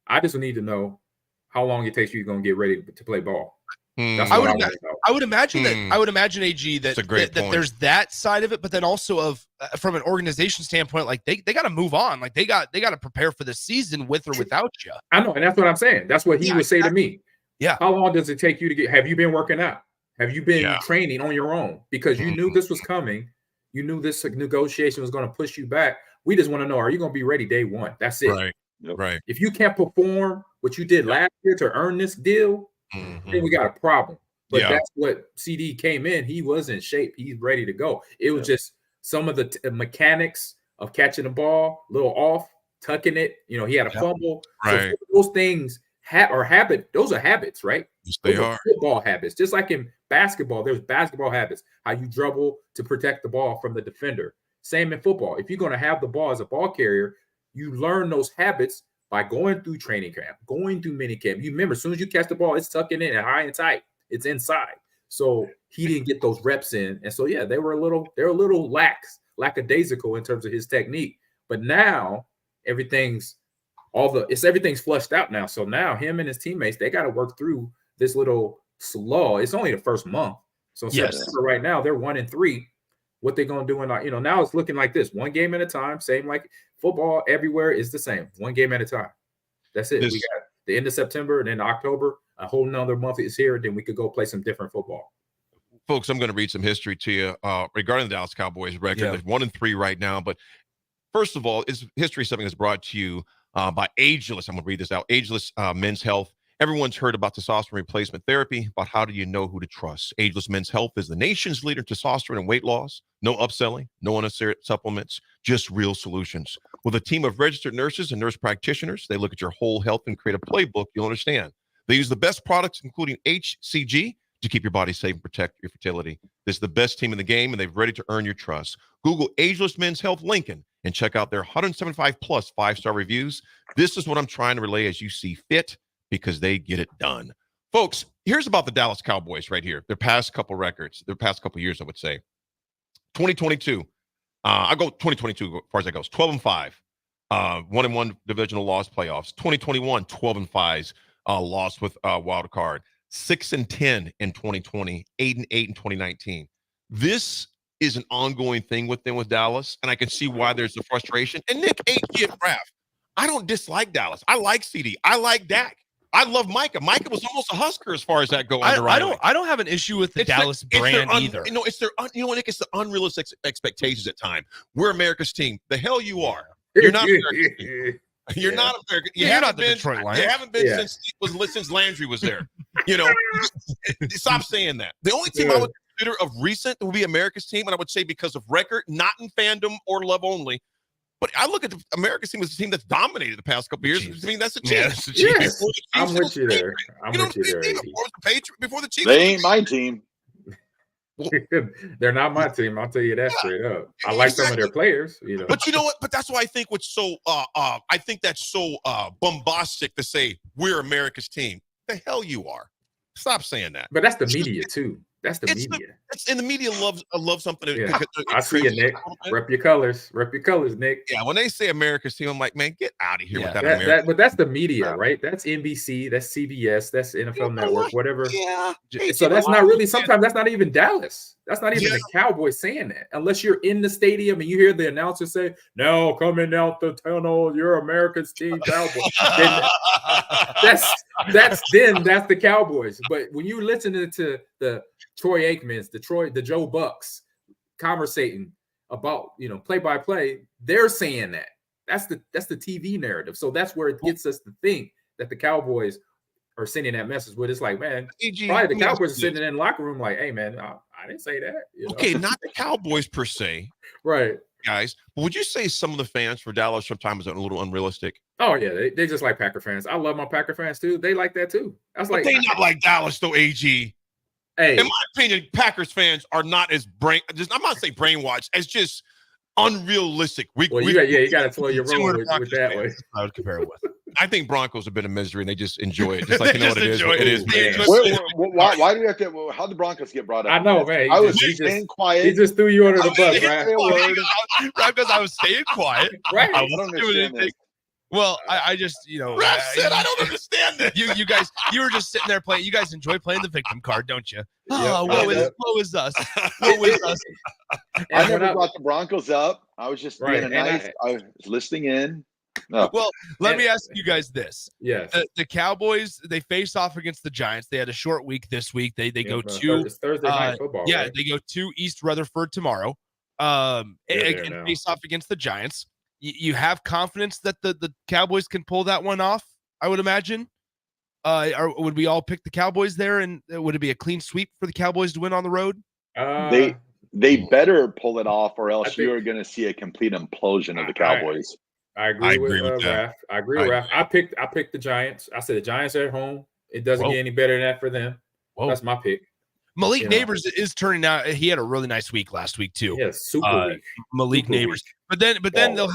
I just need to know how long it takes you going to get ready to play ball." That's I would imagine AG that there's that side of it, but then also from an organization standpoint, like they got to move on, like they got to prepare for the season with or without you. I know, and that's what I'm saying. That's what he would say to me. Yeah. How long does it take you to get? Have you been working out? Have you been training on your own? Because you knew this was coming. You knew this negotiation was going to push you back. We just want to know: are you going to be ready day one? That's it. Right. Right. If you can't perform what you did last year to earn this deal, then we got a problem. But that's what CD came in. He was in shape. He's ready to go. It was just some of the mechanics of catching the ball, a little off, tucking it. He had a fumble. Right. So those things are habit. Those are habits, right? Yes, they are. Football habits. Just like in basketball, there's basketball habits. How you dribble to protect the ball from the defender. Same in football. If you're going to have the ball as a ball carrier, you learn those habits by going through training camp, going through mini camp. You remember, as soon as you catch the ball, it's tucking in and high and tight. It's inside. So he didn't get those reps in. And so, they're a little lackadaisical in terms of his technique. But now everything's flushed out now. So now him and his teammates, they got to work through this little slow. It's only the first month. So September right now, they're 1-3. What they're going to do now it's looking like this: one game at a time. Same like football everywhere is the same. One game at a time. That's it. We got the end of September and then October. A whole nother month is here. Then we could go play some different football. Folks, I'm going to read some history to you regarding the Dallas Cowboys record. They're 1-3 right now. But first of all, history is something that's brought to you by Ageless. I'm going to read this out. Ageless Men's Health. Everyone's heard about testosterone replacement therapy, but how do you know who to trust? Ageless Men's Health is the nation's leader in testosterone and weight loss. No upselling, no unnecessary supplements, just real solutions. With a team of registered nurses and nurse practitioners, they look at your whole health and create a playbook you'll understand. They use the best products, including HCG, to keep your body safe and protect your fertility. This is the best team in the game, and they're ready to earn your trust. Google Ageless Men's Health Lincoln and check out their 175-plus 5-star reviews. This is what I'm trying to relay as you see fit, because they get it done. Folks, here's about the Dallas Cowboys right here. Their past couple records, their past couple years, I would say. 2022. I go 2022 as far as that goes. 12-5. 1-1 divisional loss playoffs. 2021, 12-5. Lost with wild card. 6-10 in 2020. 8-8 in 2019. This is an ongoing thing with them with Dallas, and I can see why there's a frustration. And Nick, AG, and Raff, I don't dislike Dallas. I like CD. I like Dak. I love Micah. Micah was almost a Husker as far as that goes. I don't have an issue with the Dallas brand either. You know, it's their Nick, it's the unrealistic expectations at time. We're America's team. The hell you are. You're not America's team. You're not American. You're not the Detroit Lions. You haven't been since Landry was there. You know, stop saying that. The only team I would consider of recent would be America's team, and I would say because of record, not in fandom or love only. But I look at the America's team as a team that's dominated the past couple of years. I mean, that's a team. Yeah, that's a team. Yes. I'm with you there. I'm with you there. Before the Chiefs. They ain't my team. They're not my team. I'll tell you that straight up. I like some of their players, you know. But you know what? But that's why I think what's so I think that's so bombastic to say we're America's team. The hell you are. Stop saying that. But that's the media too. That's the media. And the media loves something. I see you, Nick. Rep your colors. Rep your colors, Nick. Yeah, when they say America's team, I'm like, man, get out of here with that America. But that's the media, right? That's NBC, that's CBS, that's NFL Network, whatever. Yeah. So that's not really, sometimes that's not even Dallas. That's not even the Cowboys saying that. Unless you're in the stadium and you hear the announcer say, "No, coming out the tunnel, you're America's team, Cowboys." that's the Cowboys. But when you listen to the Troy Aikmans, the Joe Bucks conversating about, you know, play by play, they're saying that. That's the TV narrative. So that's where it gets us to think that the Cowboys are sending that message. But it's like, man, probably the Cowboys are sitting in the locker room like, "Hey, man, I didn't say that." You know? Okay, not the Cowboys per se, right, guys. But would you say some of the fans for Dallas sometimes are a little unrealistic? Oh yeah, they just like Packer fans. I love my Packer fans too. They like that too. That's But they not like Dallas though, AG. Hey, in my opinion, Packers fans are not as I'm not saying brainwashed, as just unrealistic. You got to throw your role with that way. I would compare it with. I think Broncos a bit of misery, and they just enjoy it. Just like you know what it is. It is. Why do we have to? How did the Broncos get brought up? I know, man. I was staying quiet. He just threw you under the bus, right? Because I was staying quiet. Right. I wasn't doing anything. Well, I just, you know, Raff said, I don't understand this. You guys, you were just sitting there playing. You guys enjoy playing the victim card, don't you? Oh, woe is us. Woe is us. I never brought the Broncos up. I was just being I was listening in. No. Well, let me ask you guys this. Yes. The Cowboys, they face off against the Giants. They had a short week this week. They go to Thursday night football. Yeah, right? they go to East Rutherford tomorrow. And face off against the Giants. You have confidence that the Cowboys can pull that one off, I would imagine. Or would we all pick the Cowboys there, and would it be a clean sweep for the Cowboys to win on the road? They better pull it off, or else you are going to see a complete implosion of the Cowboys. I agree with Raff. I agree with Raff. I picked the Giants. I said the Giants are at home. It doesn't get any better than that for them. That's my pick. Malik Neighbors is turning out. He had a really nice week last week too. Yes, super week. Malik super Neighbors. Week. But then they'll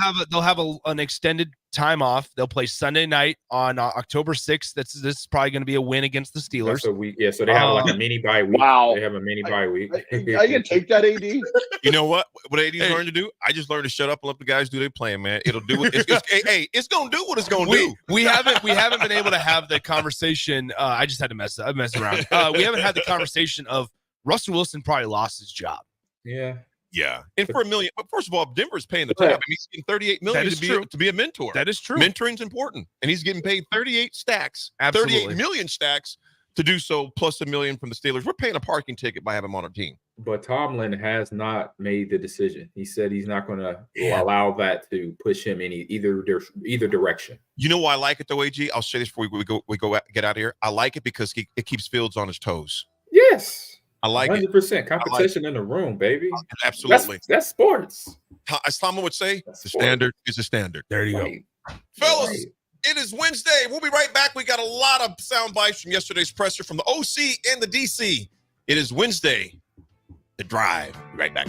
have an extended time off. They'll play Sunday night on October 6th. This is probably going to be a win against the Steelers. That's a week. Yeah, so they have like a mini bye week. Wow, they have a mini bye week. I can take that, AD. You know what? What AD's learned to do? I just learned to shut up and let the guys do their playing, man. It'll do what it's going to do what it's going to do. We haven't been able to have the conversation. I just had to mess around. We haven't had the conversation of Russell Wilson probably lost his job. Yeah. Yeah, and for $1 million. But first of all, Denver's paying the tab. I mean, he's getting $38 million to be a mentor. That is true. Mentoring's important, and he's getting paid 38 stacks, Absolutely. 38 million stacks to do so, plus $1 million from the Steelers. We're paying a parking ticket by having him on our team. But Tomlin has not made the decision. He said he's not going to allow that to push him in either direction. You know why I like it though, AG? I'll say this before we go get out of here. I like it because it keeps Fields on his toes. Yes. I like 100% competition in the room, baby. Absolutely. That's sports. As Tomlin would say, the standard is a standard. There you go. Fellas, it is Wednesday. We'll be right back. We got a lot of sound bites from yesterday's presser from the OC and the DC. It is Wednesday. The Drive. Be right back.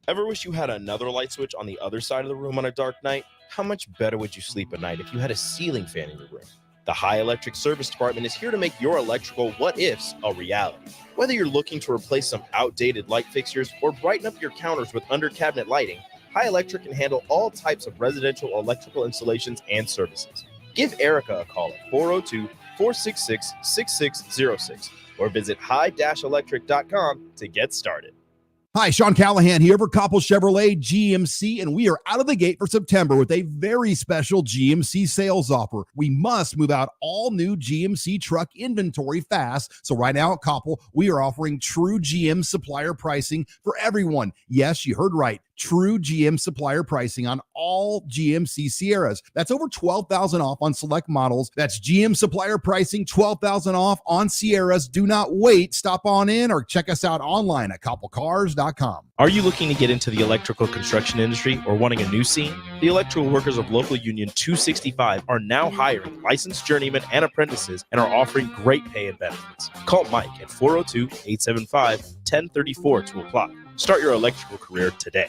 Ever wish you had another light switch on the other side of the room on a dark night? How much better would you sleep at night if you had a ceiling fan in your room? The High Electric Service Department is here to make your electrical what-ifs a reality. Whether you're looking to replace some outdated light fixtures or brighten up your counters with under-cabinet lighting, High Electric can handle all types of residential electrical installations and services. Give Erica a call at 888-466-6606 or visit high-electric.com to get started. Hi, Sean Callahan here for Koppel Chevrolet GMC, and we are out of the gate for September with a very special GMC sales offer. We must move out all new GMC truck inventory fast. So right now at Koppel, we are offering true GM supplier pricing for everyone. Yes, you heard right. True GM supplier pricing on all GMC Sierras. That's over $12,000 off on select models. That's GM supplier pricing, $12,000 off on Sierras. Do not wait. Stop on in or check us out online at koppelcars.com. Are you looking to get into the electrical construction industry or wanting a new scene? The Electrical Workers of Local Union 265 are now hiring licensed journeymen and apprentices and are offering great pay and benefits. Call Mike at 402-875-1034 to apply. Start your electrical career today.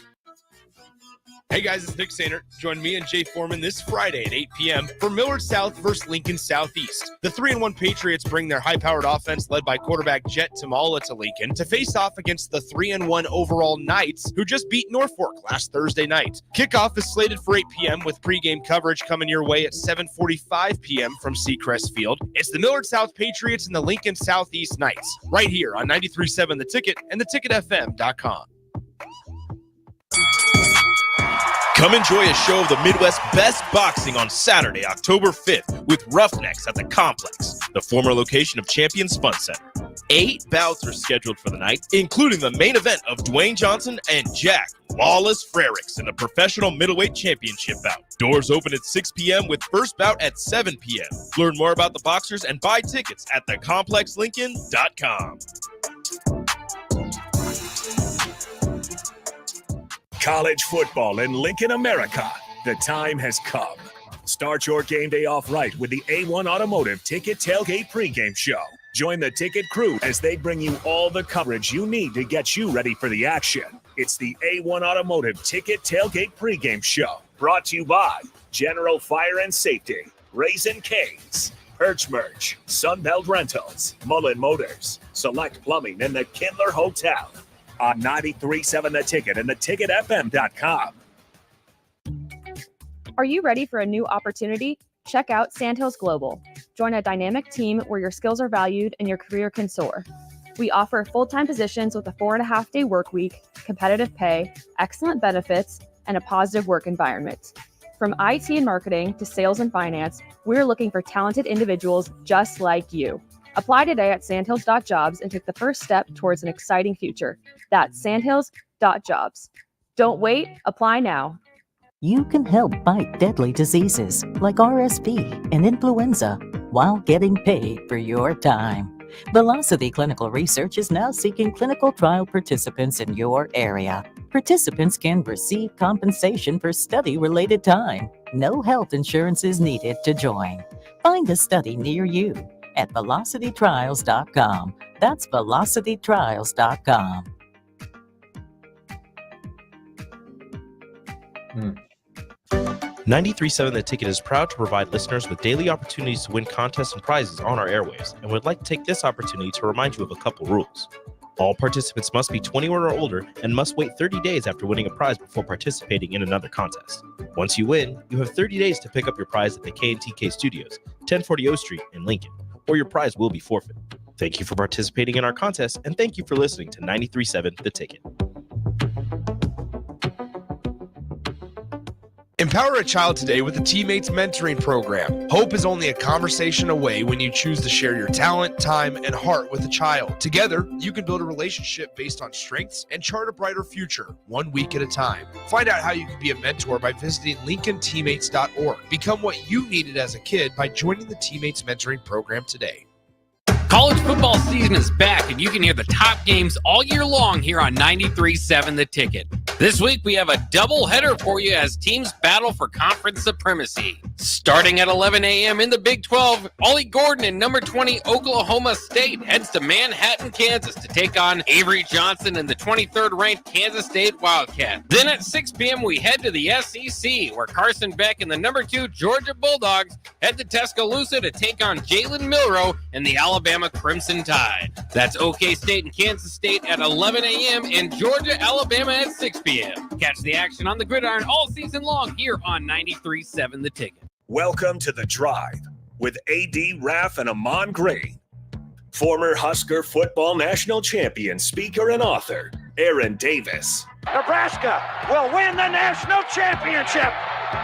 Hey guys, it's Nick Sainert. Join me and Jay Foreman this Friday at 8 p.m. for Millard South versus Lincoln Southeast. The 3-1 Patriots bring their high-powered offense led by quarterback Jet Tamala to Lincoln to face off against the 3-1 overall Knights who just beat Norfolk last Thursday night. Kickoff is slated for 8 p.m. with pregame coverage coming your way at 7:45 p.m. from Seacrest Field. It's the Millard South Patriots and the Lincoln Southeast Knights right here on 93.7 The Ticket and theticketfm.com. Come enjoy a show of the Midwest's best boxing on Saturday, October 5th with Roughnecks at the Complex, the former location of Champions Fun Center. 8 bouts are scheduled for the night, including the main event of Dwayne Johnson and Jack Lawless Frericks in the Professional Middleweight Championship bout. Doors open at 6 p.m. with first bout at 7 p.m. Learn more about the boxers and buy tickets at thecomplexlincoln.com. College football in Lincoln, America. The time has come. Start your game day off right with the A1 Automotive Ticket Tailgate pregame show. Join the ticket crew as they bring you all the coverage you need to get you ready for the action. It's the A1 Automotive Ticket Tailgate pregame show. Brought to you by General Fire and Safety, Raisin Canes, Perch Merch, Sunbelt Rentals, Mullen Motors, Select Plumbing, and the Kindler Hotel. On 93.7 The Ticket and theticketfm.com. Are you ready for a new opportunity? Check out Sandhills Global. Join a dynamic team where your skills are valued and your career can soar. We offer full-time positions with a 4.5-day work week, competitive pay, excellent benefits, and a positive work environment. From IT and marketing to sales and finance, we're looking for talented individuals just like you. Apply today at sandhills.jobs and take the first step towards an exciting future. That's sandhills.jobs. Don't wait, apply now. You can help fight deadly diseases like RSV and influenza while getting paid for your time. Velocity Clinical Research is now seeking clinical trial participants in your area. Participants can receive compensation for study-related time. No health insurance is needed to join. Find a study near you at velocitytrials.com. That's velocitytrials.com. 93.7 The Ticket is proud to provide listeners with daily opportunities to win contests and prizes on our airwaves, and would like to take this opportunity to remind you of a couple rules. All participants must be 21 or older and must wait 30 days after winning a prize before participating in another contest. Once you win, you have 30 days to pick up your prize at the K&TK Studios, 1040 O Street in Lincoln, or your prize will be forfeit. Thank you for participating in our contest, and thank you for listening to 93.7 The Ticket. Empower a child today with the Teammates Mentoring Program. Hope is only a conversation away when you choose to share your talent, time, and heart with a child. Together, you can build a relationship based on strengths and chart a brighter future, 1 week at a time. Find out how you can be a mentor by visiting LincolnTeammates.org. Become what you needed as a kid by joining the Teammates Mentoring Program today. College football season is back, and you can hear the top games all year long here on 93.7 The Ticket. This week, we have a doubleheader for you as teams battle for conference supremacy. Starting at 11 a.m. in the Big 12, Ollie Gordon and number 20 Oklahoma State heads to Manhattan, Kansas to take on Avery Johnson and the 23rd-ranked Kansas State Wildcats. Then at 6 p.m., we head to the SEC, where Carson Beck and the number 2 Georgia Bulldogs head to Tuscaloosa to take on Jalen Milroe and the Alabama Crimson Tide. That's OK State and Kansas State at 11 a.m. and Georgia, Alabama at 6 p.m. Catch the action on the gridiron all season long here on 93.7 The Ticket. Welcome to The Drive. with AD Raff and Ahman Green. Former Husker football national champion, speaker, and author, Aaron Davis. Nebraska will win the national championship.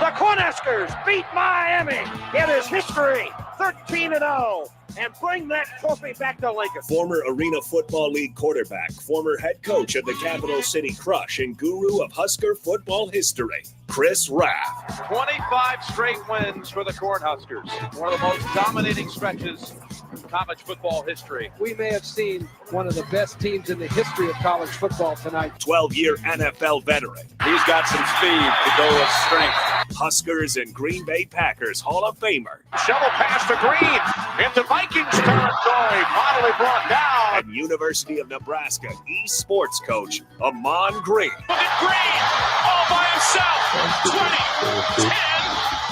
The Cornhuskers beat Miami. It is history, 13-0, and bring that trophy back to Lincoln. Former Arena Football League quarterback, former head coach of the Capital City Crush, and guru of Husker football history, Chris Raff. 25 straight wins for the Cornhuskers. One of the most dominating stretches in college football history. We may have seen one of the best teams in the history of college football tonight. 12-year NFL veteran. He's got some speed to go with strength. Huskers and Green Bay Packers Hall of Famer. Shovel pass to Green into Vikings territory. Finally brought down. And University of Nebraska eSports coach, Ahman Green. Look at Green all by himself. 20, 10,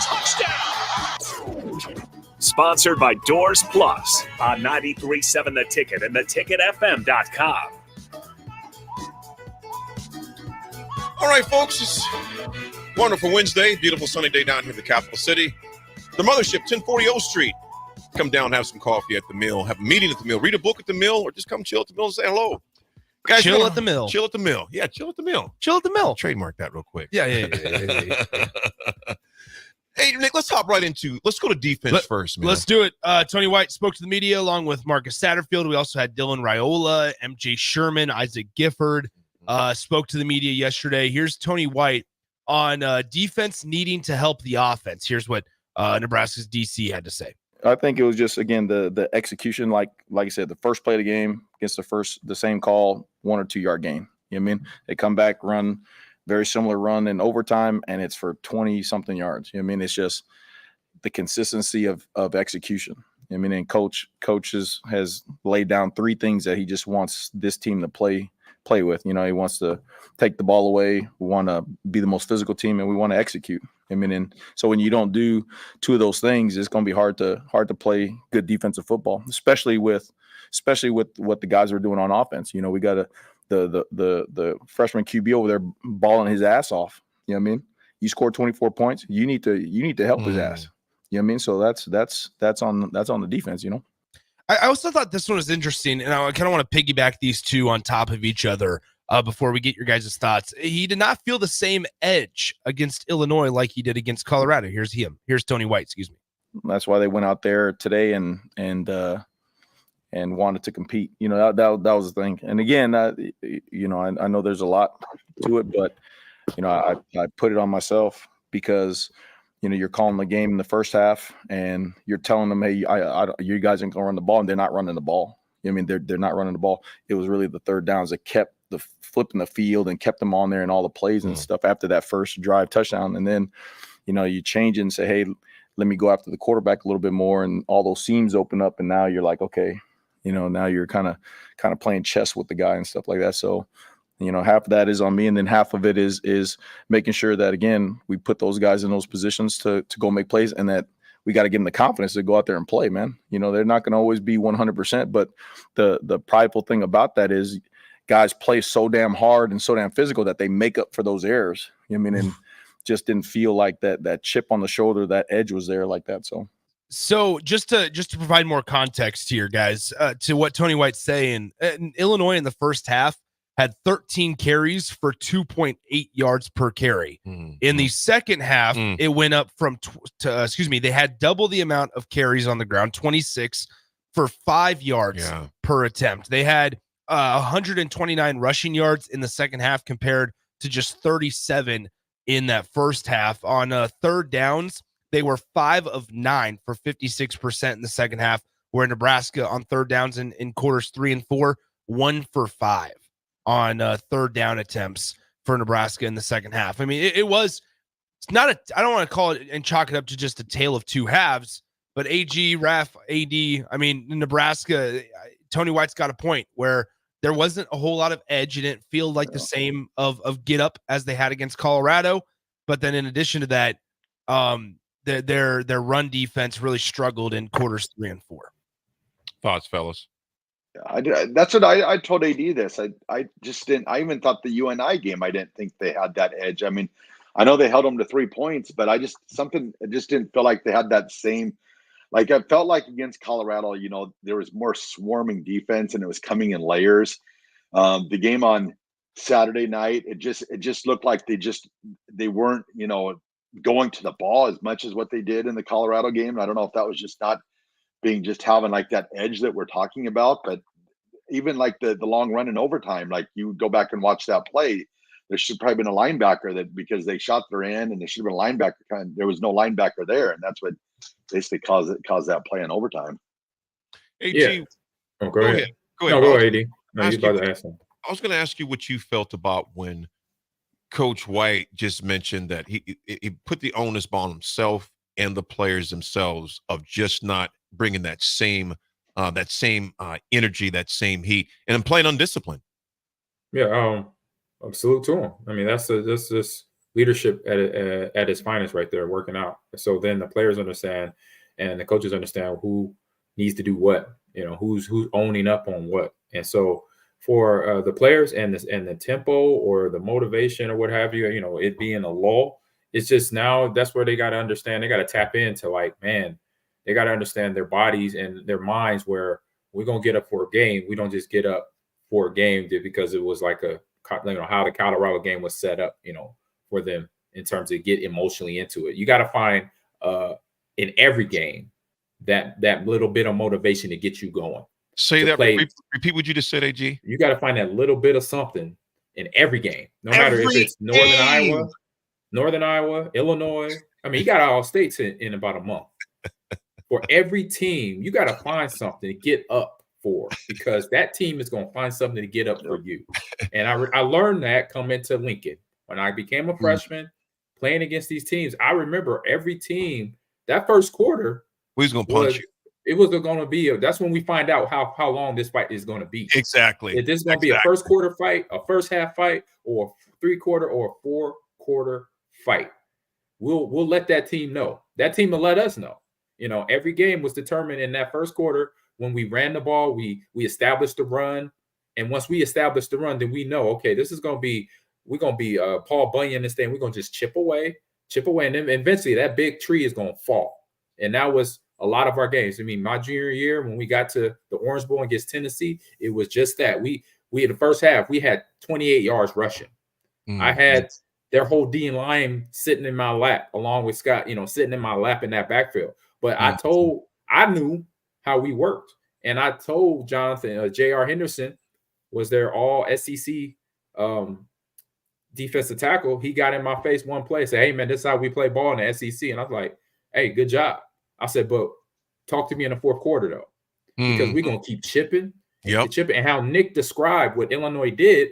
touchdown. Sponsored by Doors Plus on 93.7 The Ticket and theticketfm.com. All right, folks, it's wonderful Wednesday, beautiful sunny day down here in the capital city. The mothership, 1040 O Street. Come down, have some coffee at the mill, have a meeting at the mill, read a book at the mill, or just come chill at the mill and say hello. Guys, chill at the mill. Chill at the mill. Yeah, chill at the mill. Chill at the mill. Trademark that real quick. Yeah. Hey, Nick, let's hop right let's go to defense first, man. Let's do it. Tony White spoke to the media along with Marcus Satterfield. We also had Dylan Raiola, MJ Sherman, Isaac Gifford spoke to the media yesterday. Here's Tony White on defense needing to help the offense. Here's what Nebraska's DC had to say. I think it was just, again, the execution, like I said, the first play of the game against the same call, 1 or 2 yard gain. You know what I mean? They come back, run very similar run in overtime, and it's for 20 something yards. You know what I mean? It's just the consistency of execution. I mean, and coach has laid down 3 things that he just wants this team to play with. You know, he wants to take the ball away. We want to be the most physical team, and we want to execute. I mean, and so when you don't do 2 of those things, it's going to be hard to play good defensive football, especially with what the guys are doing on offense. You know, we got the freshman QB over there balling his ass off. You know what I mean? You scored 24 points. You need to help his ass. You know what I mean? So that's on the defense, you know. I also thought this one was interesting, and I kind of want to piggyback these two on top of each other before we get your guys' thoughts. He did not feel the same edge against Illinois like he did against Colorado. Here's Tony White, excuse me. That's why they went out there today and wanted to compete. You know, that was the thing. And again, you know, I know there's a lot to it, but you know, I put it on myself because, you know, you're calling the game in the first half and you're telling them, hey, you guys ain't gonna run the ball, and they're not running the ball. You know what I mean? They're not running the ball. It was really the third downs that kept the flipping the field and kept them on there and all the plays and stuff after that first drive touchdown. And then, you know, you change it and say, hey, let me go after the quarterback a little bit more, and all those seams open up, and now you're like, okay, you know, now you're kind of playing chess with the guy and stuff like that. So, you know, half of that is on me, and then half of it is making sure that, again, we put those guys in those positions to go make plays, and that we got to give them the confidence to go out there and play, man. You know, they're not going to always be 100%, but the prideful thing about that is guys play so damn hard and so damn physical that they make up for those errors. You know what I mean? And just didn't feel like that chip on the shoulder, that edge was there like that. So just to provide more context here, guys, to what Tony White's saying, Illinois in the first half had 13 carries for 2.8 yards per carry. In the second half, it went up they had double the amount of carries on the ground, 26 for 5 yards per attempt. They had 129 rushing yards in the second half compared to just 37 in that first half. On third downs, they were 5 of 9 for 56% in the second half, where Nebraska on third downs in quarters 3 and 4, 1 for 5 on third down attempts for Nebraska in the second half. I mean, it's not I don't want to call it and chalk it up to just a tale of two halves, but AG, Raff, AD, I mean, Nebraska, Tony White's got a point where there wasn't a whole lot of edge. It didn't feel like the same of get up as they had against Colorado. But then in addition to that, their run defense really struggled in quarters 3 and 4. Thoughts, fellas? That's what I told AD this. I just didn't. I even thought the UNI game, I didn't think they had that edge. I mean, I know they held them to 3 points, but it just didn't feel like they had that same Like I felt like against Colorado, there was more swarming defense and it was coming in layers. The game on Saturday night, it just looked like they weren't, going to the ball as much as what they did in the Colorado game. And I don't know if that was just not just having like that edge that we're talking about, but even like the long run in overtime, like you go back and watch that play, there should probably been a linebacker that because they shot their end and there should have been a linebacker. There was no linebacker there, and that's what basically caused that play in overtime. AG, Yeah. Oh, go ahead. Go ahead. No, go ahead, AD. No, you about to ask him. I was going to ask you what you felt about when Coach White just mentioned that he put the onus on himself and the players themselves of just not bringing that same energy, that same heat, and playing undisciplined. Yeah, salute to him. I mean, that's just leadership at its finest right there, working out. So then the players understand and the coaches understand who needs to do what, who's owning up on what. And so for the players and the tempo or the motivation or what have you, it being a lull, it's just now that's where they got to understand. They got to tap into like, man, they got to understand their bodies and their minds where we're going to get up for a game. We don't just get up for a game because it was like how the Colorado game was set up, for them in terms of get emotionally into it. You got to find in every game that little bit of motivation to get you going. Say that. Repeat what you just said, AG. You got to find that little bit of something in every game, no matter if it's Northern Iowa, Illinois. I mean, you got all states in about a month. For every team, you got to find something to get up for because that team is going to find something to get up for you. And I learned that coming to Lincoln when I became a freshman playing against these teams. I remember every team that first quarter. Who's going to punch you? It was going to be that's when we find out how long this fight is going to be. Exactly. If this is going to be a first quarter fight, a first half fight, or a 3-quarter or a 4-quarter fight. We'll let that team know. That team will let us know. Every game was determined in that first quarter when we ran the ball, we established the run. And once we established the run, then we know, okay, this is going to be, we're going to be Paul Bunyan this thing. We're going to just chip away. And then eventually that big tree is going to fall. And that was a lot of our games. I mean, my junior year, when we got to the Orange Bowl against Tennessee, it was just that. We in the first half, we had 28 yards rushing. I had their whole D line sitting in my lap, along with Scott, sitting in my lap in that backfield. But I knew how we worked. And I told Jonathan, J.R. Henderson was their all SEC defensive tackle. He got in my face one play, said, "Hey, man, this is how we play ball in the SEC." And I was like, "Hey, good job." I said, "But talk to me in the fourth quarter, though, because we're going to keep chipping. And how Nick described what Illinois did,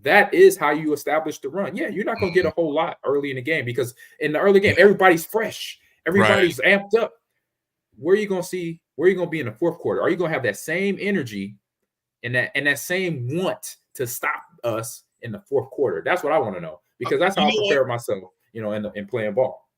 that is how you establish the run. Yeah, you're not going to get a whole lot early in the game because in the early game, everybody's fresh. Everybody's amped up. Where are you going to be in the fourth quarter? Are you going to have that same energy and that same want to stop us in the fourth quarter? That's what I want to know, because that's how I prepare myself, in playing ball.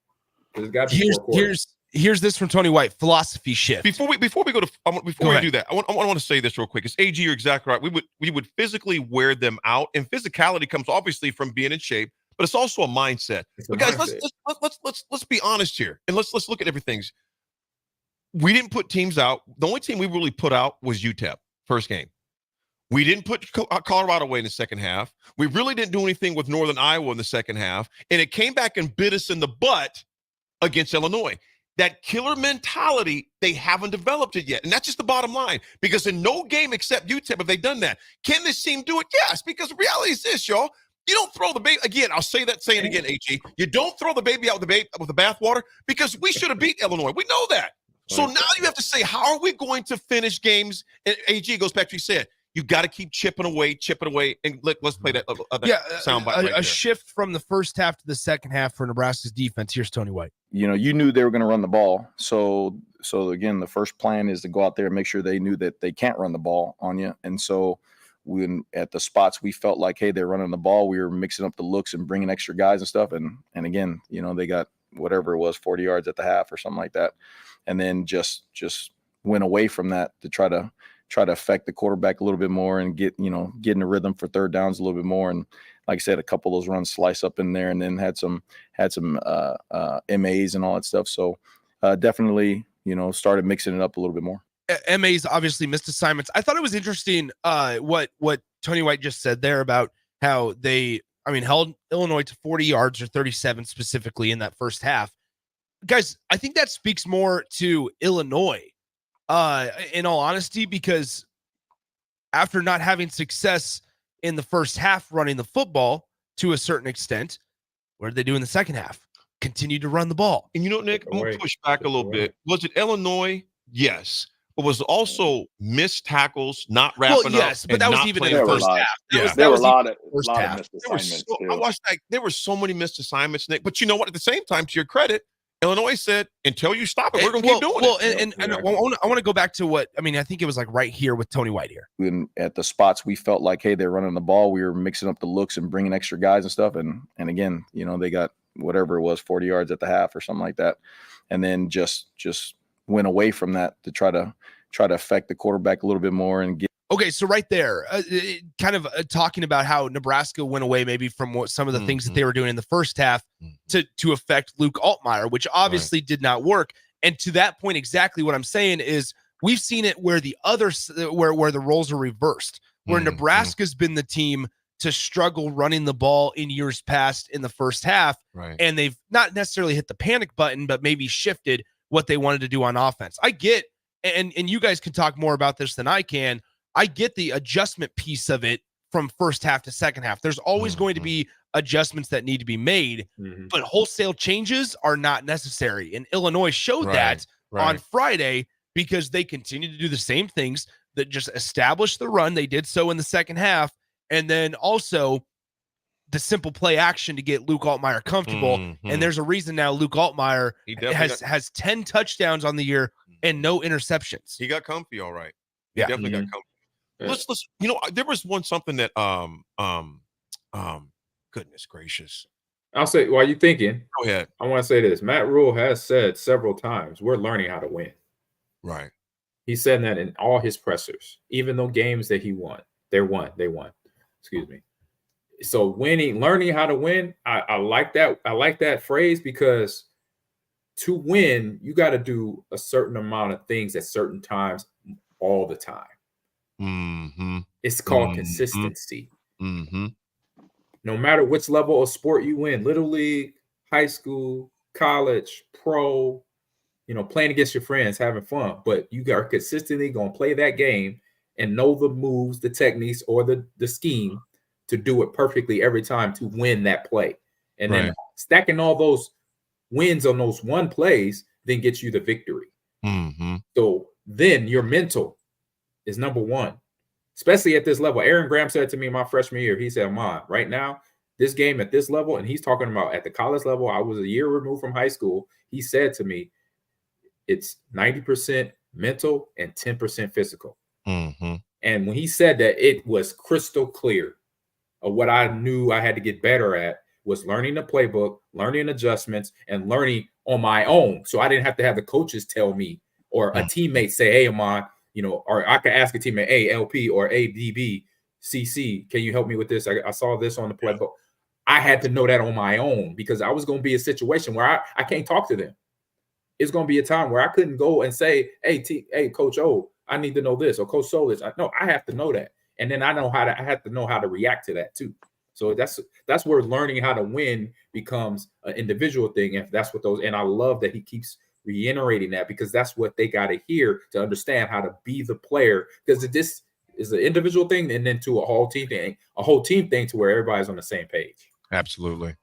There's got to be fourth quarter. Here's this from Tony White, philosophy shift. Before we do that, I want to say this real quick. It's AG, you're exactly right. We would physically wear them out, and physicality comes obviously from being in shape, but it's also a mindset. But guys, let's be honest here, and let's look at everything. We didn't put teams out. The only team we really put out was UTEP first game. We didn't put Colorado away in the second half. We really didn't do anything with Northern Iowa in the second half, and it came back and bit us in the butt against Illinois. That killer mentality, they haven't developed it yet. And that's just the bottom line. Because in no game except UTEP have they done that. Can this team do it? Yes, because the reality is this, y'all. You don't throw the baby, again, I'll say it again, AG. You don't throw the baby out with the bathwater, because we should have beat Illinois. We know that. So now you have to say, how are we going to finish games? And AG goes back to what you said. You got to keep chipping away, and let's play that soundbite. A shift from the first half to the second half for Nebraska's defense. Here's Tony White. You knew they were going to run the ball. So again, the first plan is to go out there and make sure they knew that they can't run the ball on you. And so when at the spots we felt like, hey, they're running the ball, we were mixing up the looks and bringing extra guys and stuff. And again, they got whatever it was, 40 yards at the half or something like that. And then just went away from that to try to affect the quarterback a little bit more and get in the rhythm for third downs a little bit more. And like I said, a couple of those runs slice up in there, and then had some MAs and all that stuff. So definitely started mixing it up a little bit more. MA's obviously missed assignments. I thought it was interesting what Tony White just said there about how they, held Illinois to 40 yards or 37 specifically in that first half. Guys, I think that speaks more to Illinois, in all honesty, because after not having success in the first half running the football to a certain extent, what did they do in the second half? Continue to run the ball. And Nick, I'm going to push back a little bit. Was it Illinois? Yes. But was it also missed tackles, not wrapping up? Yes, but that was even in the first half. There were a lot of missed assignments. I watched that. There were so many missed assignments, Nick. But you know what? At the same time, to your credit, Illinois said, until you stop it, we're going to keep doing it. And I want to go back to what, I think it was like right here with Tony White here. At the spots we felt like, hey, they're running the ball. We were mixing up the looks and bringing extra guys and stuff. And again, they got whatever it was, 40 yards at the half or something like that. And then just went away from that to try to affect the quarterback a little bit more and get. Okay, so right there, talking about how Nebraska went away maybe from some of the things that they were doing in the first half to affect Luke Altmaier, which obviously did not work. And to that point, exactly what I'm saying is we've seen it where the where the roles are reversed, where Nebraska's been the team to struggle running the ball in years past in the first half, and they've not necessarily hit the panic button, but maybe shifted what they wanted to do on offense. I get, and you guys can talk more about this than I can. I get the adjustment piece of it from first half to second half. There's always going to be adjustments that need to be made, but wholesale changes are not necessary. And Illinois showed that on Friday because they continued to do the same things that just established the run. They did so in the second half. And then also the simple play action to get Luke Altmaier comfortable. And there's a reason now Luke Altmaier has 10 touchdowns on the year and no interceptions. He got comfy, all right. He Yeah. definitely got comfy. Let's there was something that goodness gracious. I'll say while you're thinking, go ahead. I want to say this. Matt Rule has said several times, we're learning how to win. Right. He said that in all his pressers, even though games that he won, they won. Excuse me. So learning how to win, I like that. I like that phrase because to win, you got to do a certain amount of things at certain times all the time. It's called consistency. No matter which level of sport you win, little league, high school, college, pro, playing against your friends, having fun, but you are consistently going to play that game and know the moves, the techniques, or the scheme to do it perfectly every time to win that play. And then stacking all those wins on those one plays then gets you the victory. So then your mental is number one, especially at this level. Aaron Graham said to me my freshman year, he said, "Ahman, right now, this game at this level," and he's talking about at the college level, I was a year removed from high school. He said to me, it's 90% mental and 10% physical. And when he said that, it was crystal clear of what I knew I had to get better at was learning the playbook, learning adjustments, and learning on my own. So I didn't have to have the coaches tell me or a teammate say, "Hey, Ahman," or I could ask a teammate, "Hey, LP or ADB, CC, can you help me with this? I saw this on the playbook." I had to know that on my own because I was going to be a situation where I can't talk to them. It's going to be a time where I couldn't go and say, hey, Coach O, I need to know this, or Coach Solis. No, I have to know that. And then I have to know how to react to that too. So that's where learning how to win becomes an individual thing. And that's what and I love that he keeps reiterating that because that's what they got to hear to understand how to be the player, because this is an individual thing and then to a whole team thing to where everybody's on the same page. Absolutely.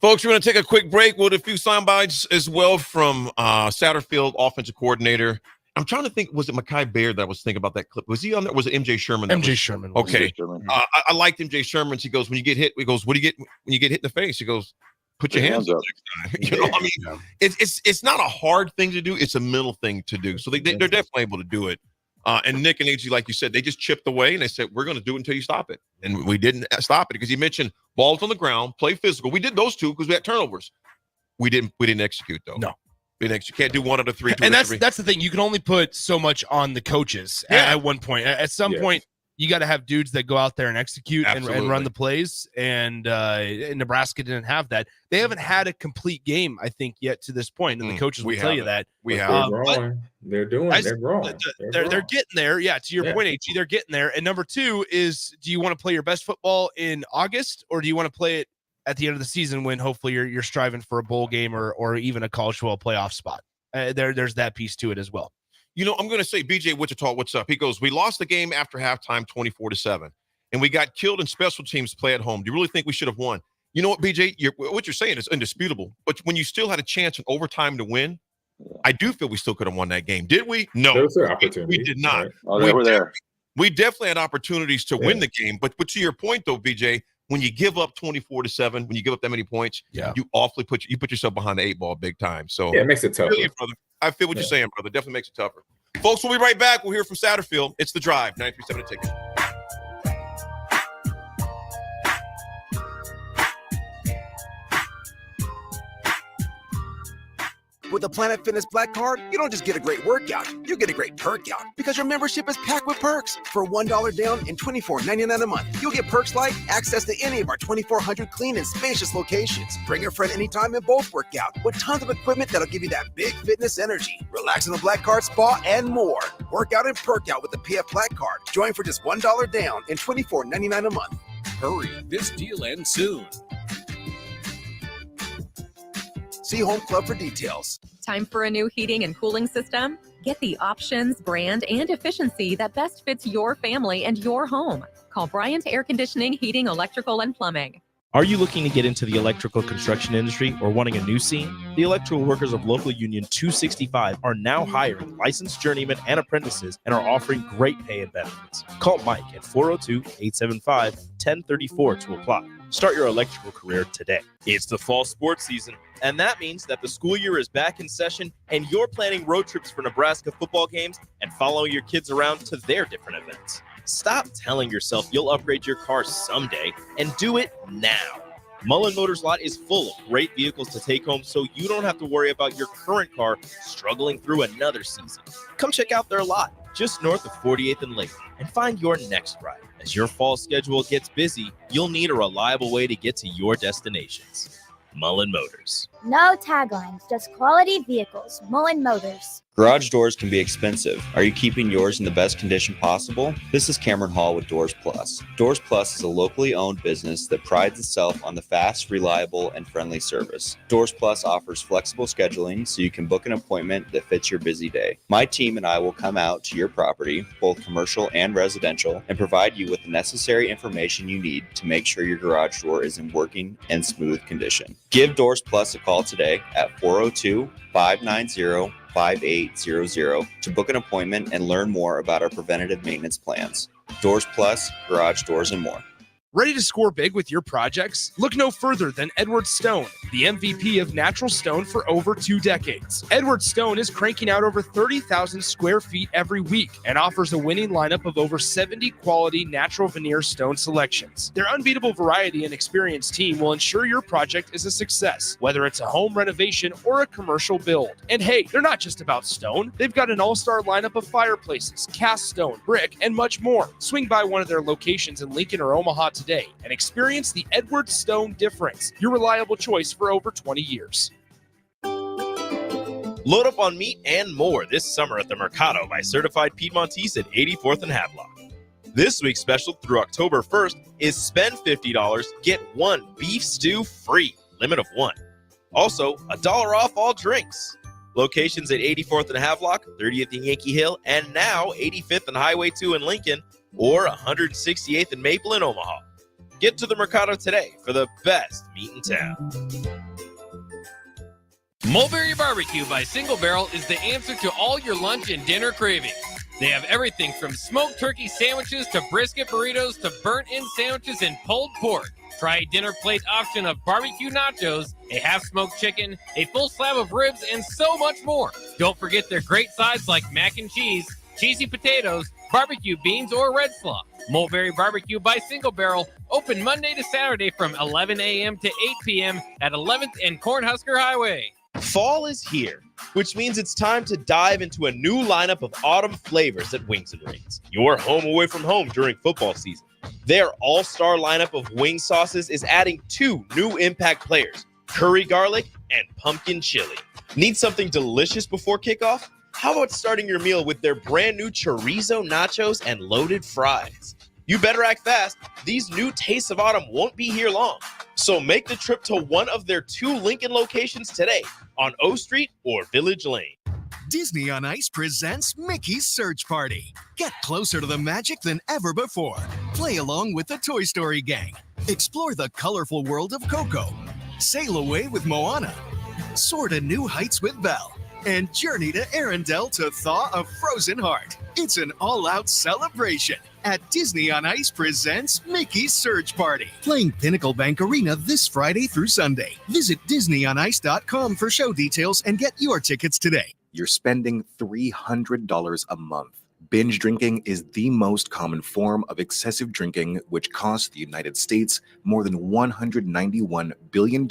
Folks, we're going to take a quick break. We'll do a few sound bites as well from Satterfield, offensive coordinator. I'm trying to think, was it Mekhi Baird that I was thinking about that clip? Was he on there? Was it MJ Sherman? Sherman. Okay. I liked MJ Sherman. He goes, when you get hit, he goes, what do you get when you get hit in the face? He goes, put your hands up next time. It's not a hard thing to do. It's a mental thing to do. So they're definitely able to do it. And Nick and AG, like you said, they just chipped away and they said, we're going to do it until you stop it. And we didn't stop it because you mentioned balls on the ground, play physical. We did those two because we had turnovers. We didn't execute though. No. You can't do one out of three. And that's the thing. You can only put so much on the coaches at one point. At some point, you got to have dudes that go out there and execute and run the plays. And Nebraska didn't have that. They haven't had a complete game, I think, yet to this point. And the coaches will tell you that. They're growing. They're growing. They're getting there. Yeah, to your point, HG, they're getting there. And number two is, do you want to play your best football in August, or do you want to play it at the end of the season when hopefully you're striving for a bowl game or even a college football playoff spot? There's that piece to it as well. You know, I'm going to say, BJ Wichita, what's up? He goes, we lost the game after halftime 24-7, and we got killed in special teams play at home. Do you really think we should have won? You know what, BJ? What you're saying is indisputable. But when you still had a chance in overtime to win, I do feel we still could have won that game. Did we? No. There was an opportunity. We did not. Right. Oh, they were there. We definitely had opportunities to win the game. But to your point, though, BJ, when you give up 24-7, when you give up that many points, you awfully put yourself behind the 8 ball big time. So it makes it tougher. Really, brother, I feel what you're saying, brother. Definitely makes it tougher. Folks, we'll be right back. We'll hear from Satterfield. It's The Drive, 93.7 The Ticket. With the Planet Fitness Black Card, you don't just get a great workout, you get a great perk out because your membership is packed with perks. For $1 down and $24.99 a month, you'll get perks like access to any of our 2,400 clean and spacious locations. Bring a friend anytime and both work out with tons of equipment that'll give you that big fitness energy. Relax in the Black Card spa and more. Work out and perk out with the PF Black Card. Join for just $1 down and $24.99 a month. Hurry, this deal ends soon. See Home Club for details. Time for a new heating and cooling system? Get the options, brand, and efficiency that best fits your family and your home. Call Bryant Air Conditioning, Heating, Electrical, and Plumbing. Are you looking to get into the electrical construction industry or wanting a new scene? The electrical workers of Local Union 265 are now hiring licensed journeymen and apprentices and are offering great pay and benefits. Call Mike at 402-875-1034 to apply. Start your electrical career today. It's the fall sports season, and that means that the school year is back in session and you're planning road trips for Nebraska football games and following your kids around to their different events. Stop telling yourself you'll upgrade your car someday and do it now. Mullen Motors Lot is full of great vehicles to take home so you don't have to worry about your current car struggling through another season. Come check out their lot just north of 48th and Lake and find your next ride. As your fall schedule gets busy, you'll need a reliable way to get to your destinations. Mullen Motors. No taglines, just quality vehicles. Mullen Motors. Garage doors can be expensive. Are you keeping yours in the best condition possible? This is Cameron Hall with Doors Plus. Doors Plus is a locally owned business that prides itself on the fast, reliable, and friendly service. Doors Plus offers flexible scheduling so you can book an appointment that fits your busy day. My team and I will come out to your property, both commercial and residential, and provide you with the necessary information you need to make sure your garage door is in working and smooth condition. Give Doors Plus a call today at 402-590-5800 to book an appointment and learn more about our preventative maintenance plans. Doors Plus, garage doors, and more. Ready to score big with your projects? Look no further than Edward Stone, the MVP of natural stone for over 2 decades. Edward Stone is cranking out over 30,000 square feet every week and offers a winning lineup of over 70 quality natural veneer stone selections. Their unbeatable variety and experienced team will ensure your project is a success, whether it's a home renovation or a commercial build. And hey, they're not just about stone. They've got an all-star lineup of fireplaces, cast stone, brick, and much more. Swing by one of their locations in Lincoln or Omaha today and experience the Edward Stone difference, your reliable choice for over 20 years. Load up on meat and more this summer at the Mercado by Certified Piedmontese at 84th and Havelock. This week's special through October 1st is spend $50, get 1 beef stew free, limit of 1. Also, $1 off all drinks. Locations at 84th and Havelock, 30th and Yankee Hill, and now 85th and Highway 2 in Lincoln, or 168th and Maple in Omaha. Get to the Mercado today for the best meat in town. Mulberry Barbecue by Single Barrel is the answer to all your lunch and dinner cravings. They have everything from smoked turkey sandwiches to brisket burritos to burnt-in sandwiches and pulled pork. Try a dinner plate option of barbecue nachos, a half-smoked chicken, a full slab of ribs, and so much more. Don't forget their great sides like mac and cheese, cheesy potatoes, barbecue beans, or red slaw. Mulberry Barbecue by Single Barrel, open Monday to Saturday from 11 a.m. to 8 p.m. at 11th and Cornhusker Highway. Fall is here, which means it's time to dive into a new lineup of autumn flavors at Wings and Rings, your home away from home during football season. Their all-star lineup of wing sauces is adding 2 new impact players, curry garlic and pumpkin chili. Need something delicious before kickoff? How about starting your meal with their brand new chorizo nachos and loaded fries? You better act fast. These new tastes of autumn won't be here long. So make the trip to one of their 2 Lincoln locations today on O Street or Village Lane. Disney on Ice presents Mickey's Search Party. Get closer to the magic than ever before. Play along with the Toy Story gang. Explore the colorful world of Coco. Sail away with Moana. Soar to new heights with Belle. And journey to Arendelle to thaw a frozen heart. It's an all-out celebration at Disney on Ice presents Mickey's Surge Party. Playing Pinnacle Bank Arena this Friday through Sunday. Visit DisneyOnIce.com for show details and get your tickets today. You're spending $300 a month. Binge drinking is the most common form of excessive drinking, which costs the United States more than $191 billion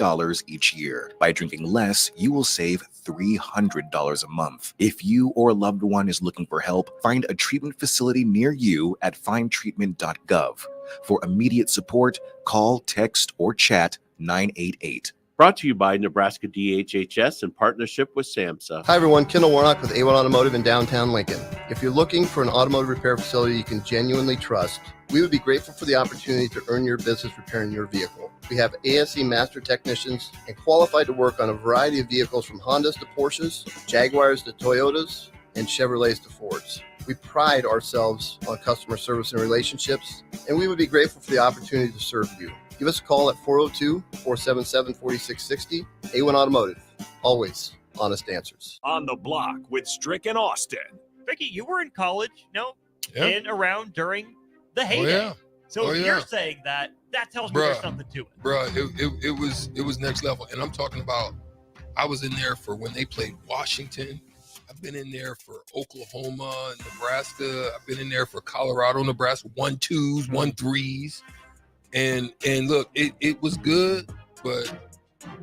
each year. By drinking less, you will save $300 a month. If you or a loved one is looking for help, find a treatment facility near you at findtreatment.gov. For immediate support, call, text, or chat 988. Brought to you by Nebraska DHHS in partnership with SAMHSA. Hi everyone, Kendall Warnock with A1 Automotive in downtown Lincoln. If you're looking for an automotive repair facility you can genuinely trust, we would be grateful for the opportunity to earn your business repairing your vehicle. We have ASE master technicians and qualified to work on a variety of vehicles from Hondas to Porsches, Jaguars to Toyotas, and Chevrolets to Fords. We pride ourselves on customer service and relationships, and we would be grateful for the opportunity to serve you. Give us a call at 402-477-4660. A1 Automotive. Always honest answers. On the Block with Strick and Austin. Vicky, you were in college, Yep. and around during the heyday. So if you're saying that tells me there's something to it. Bruh, it was next level. And I'm talking about, I was in there for when they played Washington. I've been in there for Oklahoma, Nebraska. I've been in there for Colorado, Nebraska, 1-2s, 1-3s. And look, it was good, but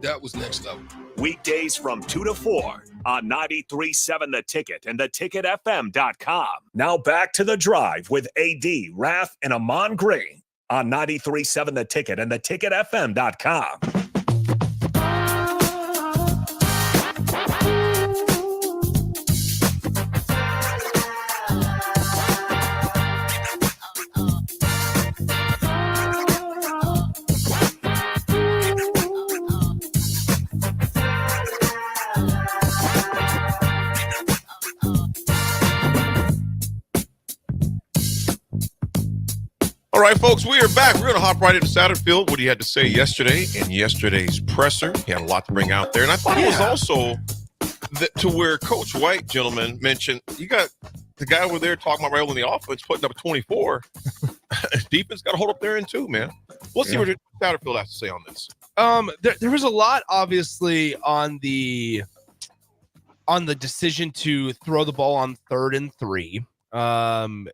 that was next level. Weekdays from 2 to 4 on 93.7 The Ticket and theticketfm.com. Now back to The Drive with AD, Raff, and Ahman Green on 93.7 The Ticket and theticketfm.com. All right, folks, we are back. We're going to hop right into Satterfield, what he had to say yesterday in yesterday's presser. He had a lot to bring out there. And I thought it was also to where Coach White, gentlemen, mentioned, you got the guy over there talking about right on the offense, putting up a 24. Defense got to hold up there in too, man. We'll see what Satterfield has to say on this. There was a lot, obviously, on the decision to throw the ball on 3rd and 3. I'm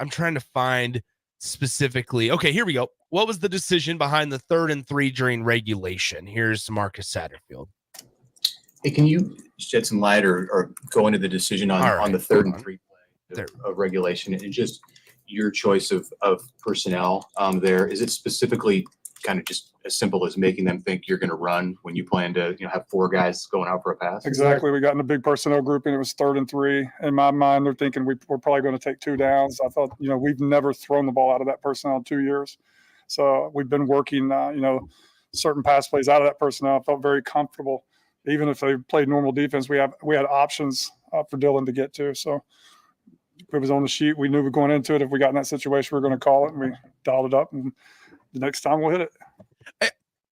trying to find specifically. Okay, here we go. What was the decision behind the 3rd and 3 during regulation? Here's Marcus Satterfield. Hey, can you shed some light or go into the decision on the 3rd and 3 play of regulation and just your choice of personnel there? Is it specifically kind of just as simple as making them think you're going to run when you plan to have 4 guys going out for a pass? Exactly. We got in a big personnel grouping. It was 3rd and 3. In my mind, they're thinking we're probably going to take 2 downs. I thought, we've never thrown the ball out of that personnel in 2 years. So we've been working, certain pass plays out of that personnel. I felt very comfortable. Even if they played normal defense, we had options for Dylan to get to. So it was on the sheet. We knew we were going into it. If we got in that situation, we were going to call it, and we dialed it up. And the next time we'll hit it.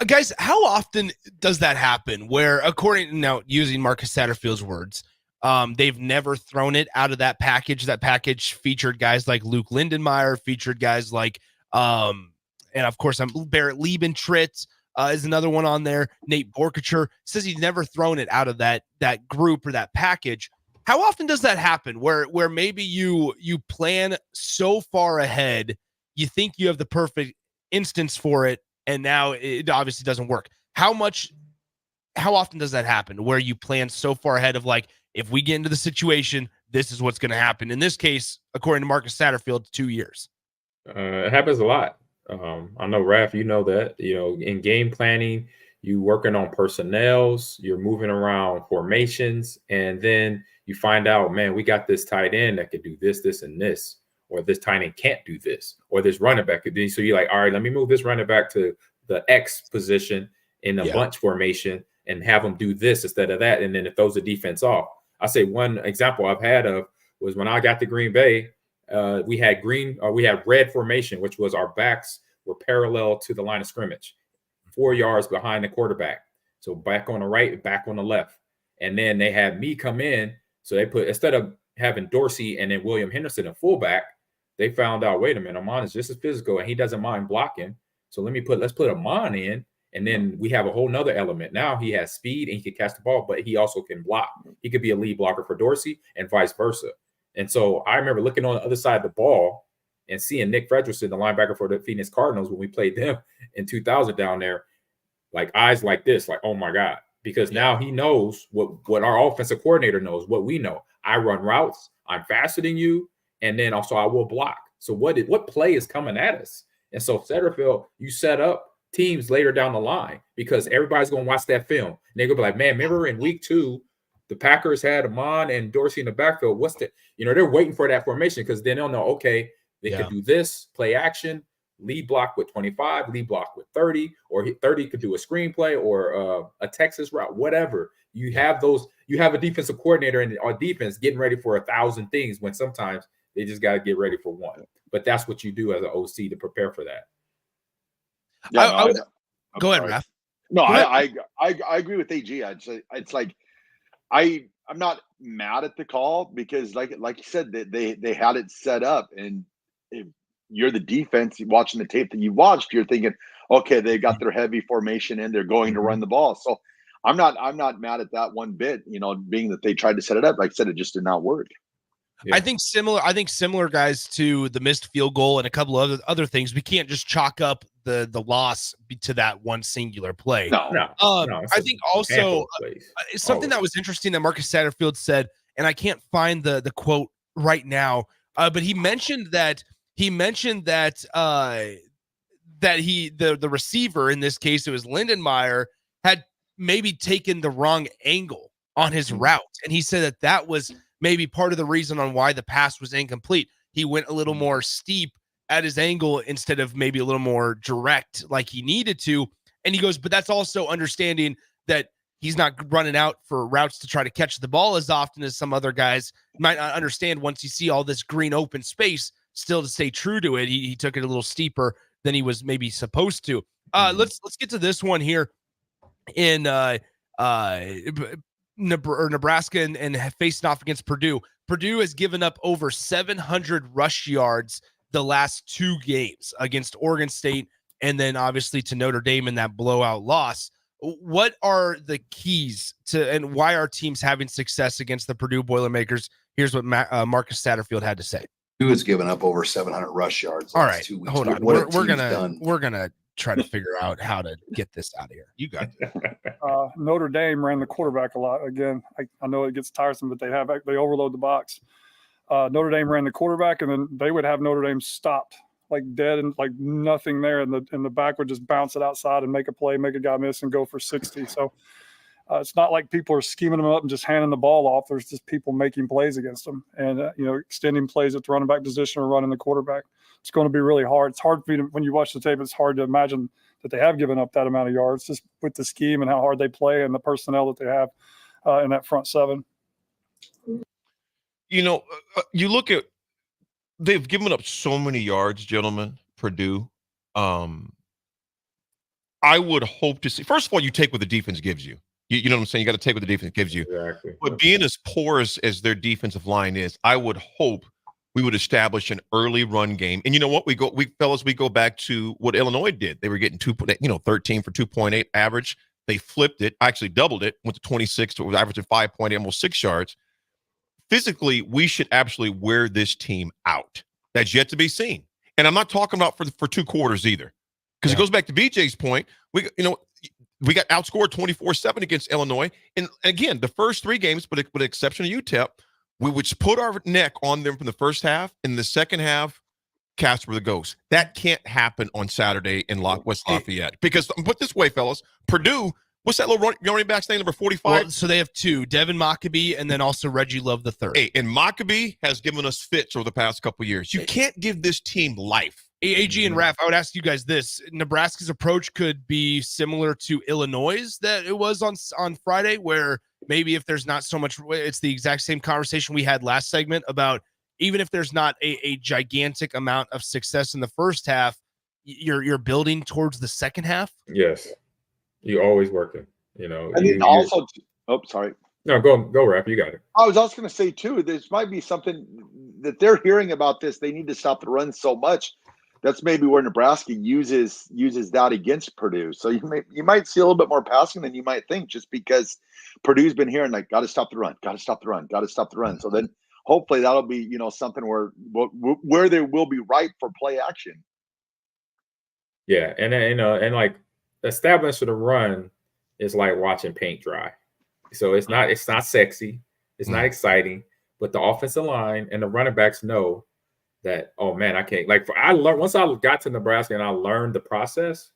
Guys, how often does that happen where, according now using Marcus Satterfield's words, they've never thrown it out of that package? That package featured guys like Luke Lindenmeyer, featured guys like, and of course, Barrett Liebentritt is another one on there. Nate Borkacher says he's never thrown it out of that group or that package. How often does that happen where maybe you plan so far ahead, you think you have the perfect instance for it, and now it obviously doesn't work? How much how often does that happen where you plan so far ahead of like, if we get into the situation, this is what's going to happen? In this case, according to Marcus Satterfield, 2 years. It happens a lot. I know, Raff, you know that, in game planning, you working on personnels, you're moving around formations, and then you find out, man, we got this tight end that could do this, this, and this, or this tight end can't do this, or this running back could do. So you're like, all right, let me move this running back to the X position in a bunch formation and have them do this instead of that. And then it throws the defense off. I say one example I've had of was when I got to Green Bay, we had red formation, which was our backs were parallel to the line of scrimmage, 4 yards behind the quarterback. So back on the right, back on the left. And then they had me come in. So they put, instead of having Dorsey and then William Henderson in fullback, they found out, wait a minute, Ahman is just as physical and he doesn't mind blocking. So let's put Ahman in. And then we have a whole nother element. Now he has speed and he can catch the ball, but he also can block. He could be a lead blocker for Dorsey and vice versa. And so I remember looking on the other side of the ball and seeing Nick Frederickson, the linebacker for the Phoenix Cardinals, when we played them in 2000 down there, like eyes like this, like, oh my God, because now he knows what our offensive coordinator knows, what we know. I run routes, I'm faster than you, and then also I will block. So what play is coming at us? And so Satterfield, you set up teams later down the line because everybody's going to watch that film. And they're going to be like, man, remember in week 2, the Packers had Ahman and Dorsey in the backfield. What's the, they're waiting for that formation because then they'll know, okay, they could do this, play action, lead block with 25, lead block with 30, or 30 could do a screenplay or a Texas route, whatever. You have a defensive coordinator and our defense getting ready for 1,000 things when sometimes they just got to get ready for one. But that's what you do as an OC to prepare for that. Yeah, go ahead, Raff. No, I agree with AG. It's like I'm not mad at the call because like you said, they had it set up, and if you're the defense watching the tape that you watched, you're thinking, okay, they got their heavy formation and they're going to run the ball. So I'm not mad at that one bit, being that they tried to set it up. Like I said, it just did not work. Yeah. I think similar guys to the missed field goal and a couple of other things. We can't just chalk up the loss to that one singular play. No. I think also something that was interesting that Marcus Satterfield said, and I can't find the quote right now, but he mentioned that the receiver, in this case it was Lindenmeyer, had maybe taken the wrong angle on his route, and he said that was maybe part of the reason on why the pass was incomplete. He went a little more steep at his angle instead of maybe a little more direct like he needed to. And he goes, but that's also understanding that he's not running out for routes to try to catch the ball as often as some other guys might not understand. Once you see all this green open space, still to stay true to it, he took it a little steeper than he was maybe supposed to. Let's get to this one here in Nebraska and facing off against Purdue. Purdue has given up over 700 rush yards the last 2 games against Oregon State and then obviously to Notre Dame in that blowout loss. What are the keys to and why are teams having success against the Purdue Boilermakers? Here's what Marcus Satterfield had to say. Purdue has given up over 700 rush yards. All right, 2 weeks. hold on. We're gonna try to figure out how to get this out of here. You got it. Notre Dame ran the quarterback a lot. Again, I know it gets tiresome, but they overload the box. Notre Dame ran the quarterback, and then they would have Notre Dame stopped like dead and like nothing there, and the back would just bounce it outside and make a play, make a guy miss, and go for 60. So it's not like people are scheming them up and just handing the ball off. There's just people making plays against them and extending plays at the running back position or running the quarterback. It's going to be really hard. It's hard for you to, when you watch the tape, it's hard to imagine that they have given up that amount of yards just with the scheme and how hard they play and the personnel that they have in that front seven. You look at, they've given up so many yards, gentlemen, Purdue. I would hope to see, first of all, you take what the defense gives you. You know what I'm saying? You got to take what the defense gives you. Exactly. But being as poor as their defensive line is, I would hope we would establish an early run game. And you know what? We go back to what Illinois did. They were getting 13 for 2.8 average. They flipped it, actually doubled it, went to 26 to average of 5.8, almost 6 yards. Physically, we should actually wear this team out. That's yet to be seen. And I'm not talking about for 2 quarters either. Because it goes back to BJ's point. We got outscored 24-7 against Illinois. And again, the first 3 games, with the exception of UTEP, we would put our neck on them from the first half. In the second half, Casper the Ghost. That can't happen on Saturday in West Lafayette. Because put it this way, fellas, Purdue, what's that little running back's name, number 45? Well, so they have 2, Devin Maccabee and then also Reggie Love the third. Hey, and Maccabee has given us fits over the past couple of years. You can't give this team life. AG and Raff, I would ask you guys this. Nebraska's approach could be similar to Illinois' that it was on Friday, where maybe if there's not so much, it's the exact same conversation we had last segment about even if there's not a gigantic amount of success in the first half, you're building towards the second half. Yes. You're always working, you know. And then also, sorry. No, go, Raff. You got it. I was also going to say, too, this might be something that they're hearing about this. They need to stop the run so much. That's maybe where Nebraska uses that against Purdue. So you might see a little bit more passing than you might think, just because Purdue's been hearing like, got to stop the run, got to stop the run, got to stop the run. So then hopefully that'll be something where they will be ripe for play action. Yeah, and like establishing the run is like watching paint dry. So it's not sexy, it's not exciting, but the offensive line and the running backs know that, oh man, I can't, like, I learned once I got to Nebraska and I learned the process,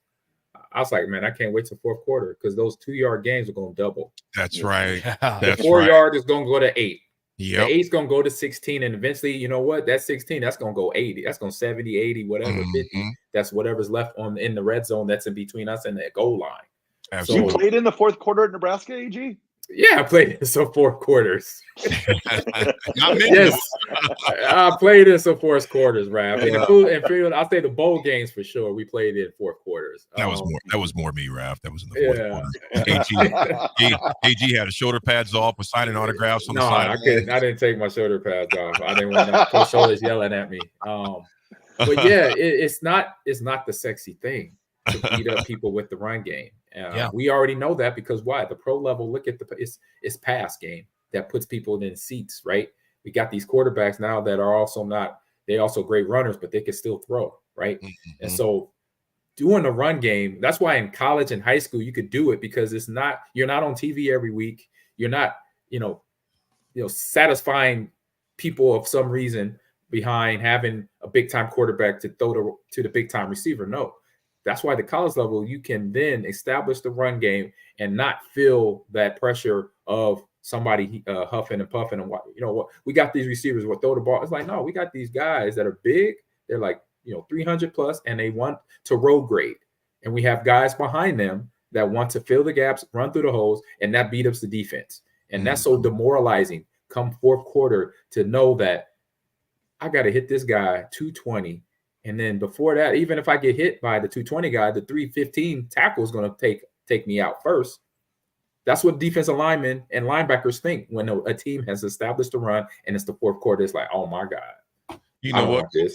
I was like, man, I can't wait till fourth quarter because those 2-yard games are going to double. That's right. The 4-yard is going to go to 8. Yep. The 8's going to go to 16, and eventually, you know what? That 16, that's going to go 80. That's going to 70, 80, whatever, 50. That's whatever's left in the red zone that's in between us and the goal line. Absolutely. You played in the fourth quarter at Nebraska, AG? Yeah, I played in some fourth quarters. Not many. Yes, I played in some fourth quarters, Raff. I'll say the bowl games for sure. We played in fourth quarters. That was more me, Raff. That was in the fourth quarter. AG had his shoulder pads off, was signing autographs on the side. I didn't take my shoulder pads off. I didn't want Coach Shoulders yelling at me. But yeah, it's not the sexy thing to beat up people with the run game. We already know that because why? The pro level, look at it's pass game that puts people in seats, right? We got these quarterbacks now that are they're also great runners, but they can still throw, right? And so doing a run game, that's why in college and high school you could do it because you're not on TV every week. You're not, satisfying people of some reason behind having a big time quarterback to throw to the big time receiver. No. That's why the college level, you can then establish the run game and not feel that pressure of somebody huffing and puffing and what we got these receivers will throw the ball. It's like, no, we got these guys that are big. They're like 300 plus, and they want to road grade. And we have guys behind them that want to fill the gaps, run through the holes, and that beat up the defense. And that's so demoralizing come fourth quarter to know that I got to hit this guy 220. And then before that, even if I get hit by the 220 guy, the 315 tackle is going to take me out first. That's what defensive linemen and linebackers think when a team has established a run and it's the fourth quarter. It's like, oh my God. You know what? I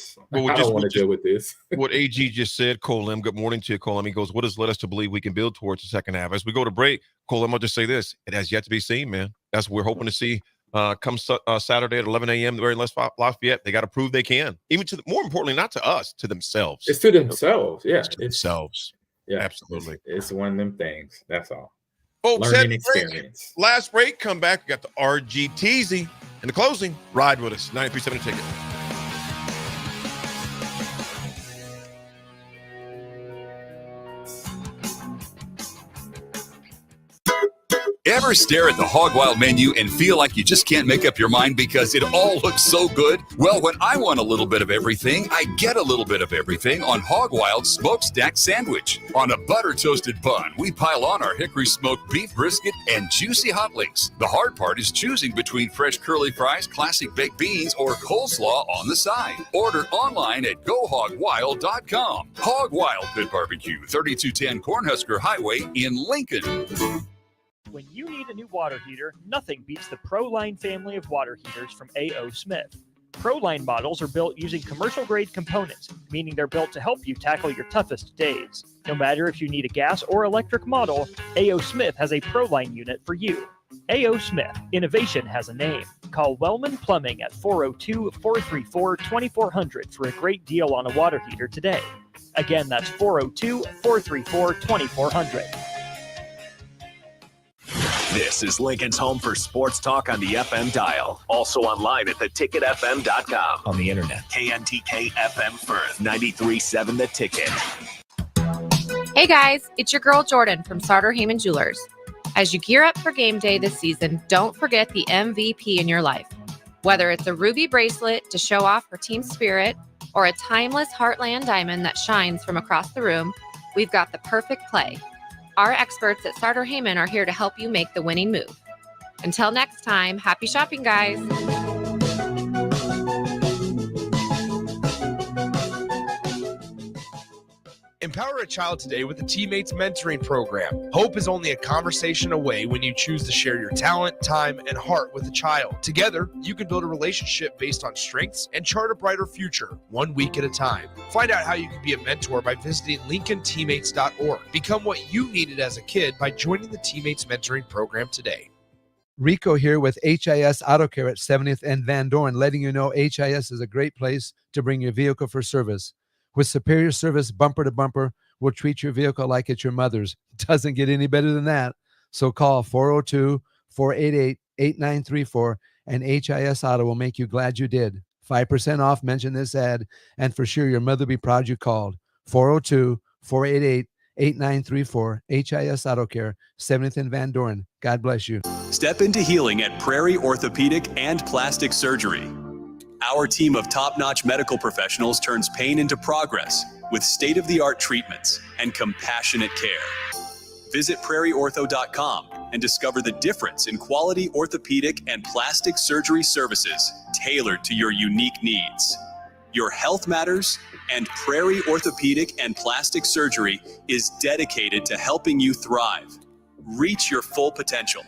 don't want to deal with this. What AG just said, Colem, good morning to you, Colem. He goes, what has led us to believe we can build towards the second half? As we go to break, Colem, I'll just say this. It has yet to be seen, man. That's what we're hoping to see. Come Saturday at 11 a.m. the very Lafayette. They got to prove they can. Even more importantly, not to us, to themselves. It's to themselves. Yeah. It's to themselves. Yeah, absolutely. It's one of them things. That's all. Folks, learning experience. Last break, come back. We got the RGTZ. In the closing, ride with us. 93.7 Ticket. Ever stare at the Hog Wild menu and feel like you just can't make up your mind because it all looks so good? Well, when I want a little bit of everything, I get a little bit of everything on Hog Wild's Smokestack Sandwich. On a butter-toasted bun, we pile on our hickory smoked beef brisket and juicy hot links. The hard part is choosing between fresh curly fries, classic baked beans, or coleslaw on the side. Order online at GoHogWild.com. Hog Wild Pit Barbecue, 3210 Cornhusker Highway in Lincoln. When you need a new water heater, nothing beats the ProLine family of water heaters from A.O. Smith. ProLine models are built using commercial-grade components, meaning they're built to help you tackle your toughest days. No matter if you need a gas or electric model, A.O. Smith has a ProLine unit for you. A.O. Smith, innovation has a name. Call Wellman Plumbing at 402-434-2400 for a great deal on a water heater today. Again, that's 402-434-2400. This is Lincoln's home for sports talk on the FM dial. Also online at theticketfm.com. On the internet. KNTK FM Firth, 93.7 The Ticket. Hey guys, it's your girl Jordan from Sartor Heyman Jewelers. As you gear up for game day this season, don't forget the MVP in your life. Whether it's a ruby bracelet to show off her team spirit or a timeless Heartland diamond that shines from across the room, we've got the perfect play. Our experts at Sartor Heyman are here to help you make the winning move. Until next time, happy shopping, guys. Empower a child today with the Teammates Mentoring Program. Hope is only a conversation away when you choose to share your talent, time, and heart with a child. Together, you can build a relationship based on strengths and chart a brighter future, 1 week at a time. Find out how you can be a mentor by visiting LincolnTeammates.org. Become what you needed as a kid by joining the Teammates Mentoring Program today. Rico here with HIS Auto Care at 70th and Van Dorn, letting you know HIS is a great place to bring your vehicle for service. With superior service bumper to bumper, we'll treat your vehicle like it's your mother's. Doesn't get any better than that. So call 402-488-8934 and HIS Auto will make you glad you did. 5% off, mention this ad, and for sure your mother will be proud you called. 402-488-8934, HIS Auto Care, 70th and Van Dorn. God bless you. Step into healing at Prairie Orthopedic and Plastic Surgery. Our team of top-notch medical professionals turns pain into progress with state-of-the-art treatments and compassionate care. Visit prairieortho.com and discover the difference in quality orthopedic and plastic surgery services tailored to your unique needs. Your health matters, and Prairie Orthopedic and Plastic Surgery is dedicated to helping you thrive. Reach your full potential.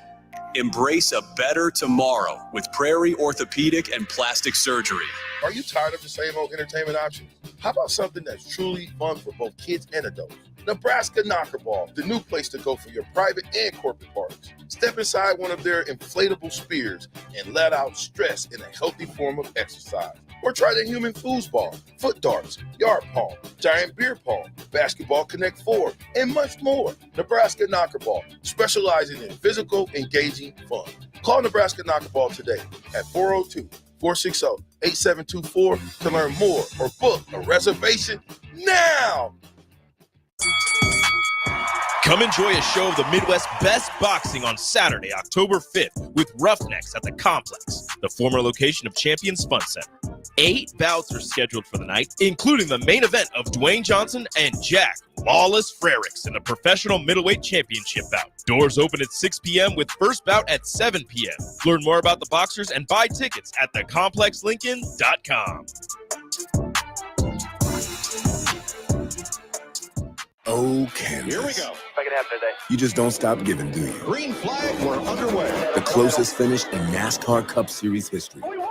Embrace a better tomorrow with Prairie Orthopedic and Plastic Surgery. Are you tired of the same old entertainment options? How about something that's truly fun for both kids and adults? Nebraska Knockerball, the new place to go for your private and corporate parties. Step inside one of their inflatable spears and let out stress in a healthy form of exercise. Or try the human foosball, foot darts, yard pong, giant beer pong, basketball Connect 4, and much more. Nebraska Knockerball, specializing in physical, engaging fun. Call Nebraska Knockerball today at 402-460-8724 to learn more or book a reservation now. Come enjoy a show of the Midwest's best boxing on Saturday, October 5th with Roughnecks at the Complex, the former location of Champions Fun Center. 8 bouts are scheduled for the night, including the main event of Dwayne Johnson and Jack Lawless Frericks in the professional middleweight championship bout. Doors open at 6 p.m. with first bout at 7 p.m. Learn more about the boxers and buy tickets at thecomplexlincoln.com. Oh, Kansas. Here we go. Second half today. You just don't stop giving, do you? Green flag, we're underway. The closest finish in NASCAR Cup Series history. What a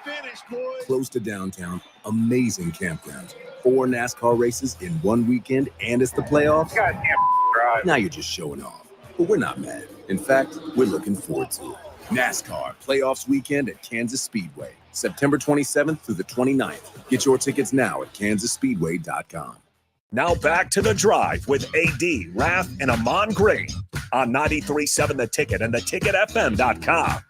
finish, boys. Close to downtown, amazing campgrounds, 4 NASCAR races in one weekend, and it's the playoffs. Goddamn drive. Now you're just showing off. But we're not mad. In fact, we're looking forward to it. NASCAR Playoffs Weekend at Kansas Speedway, September 27th through the 29th. Get your tickets now at kansasspeedway.com. Now back to The Drive with AD, Raff, and Ahman Gray on 93.7 The Ticket and theticketfm.com.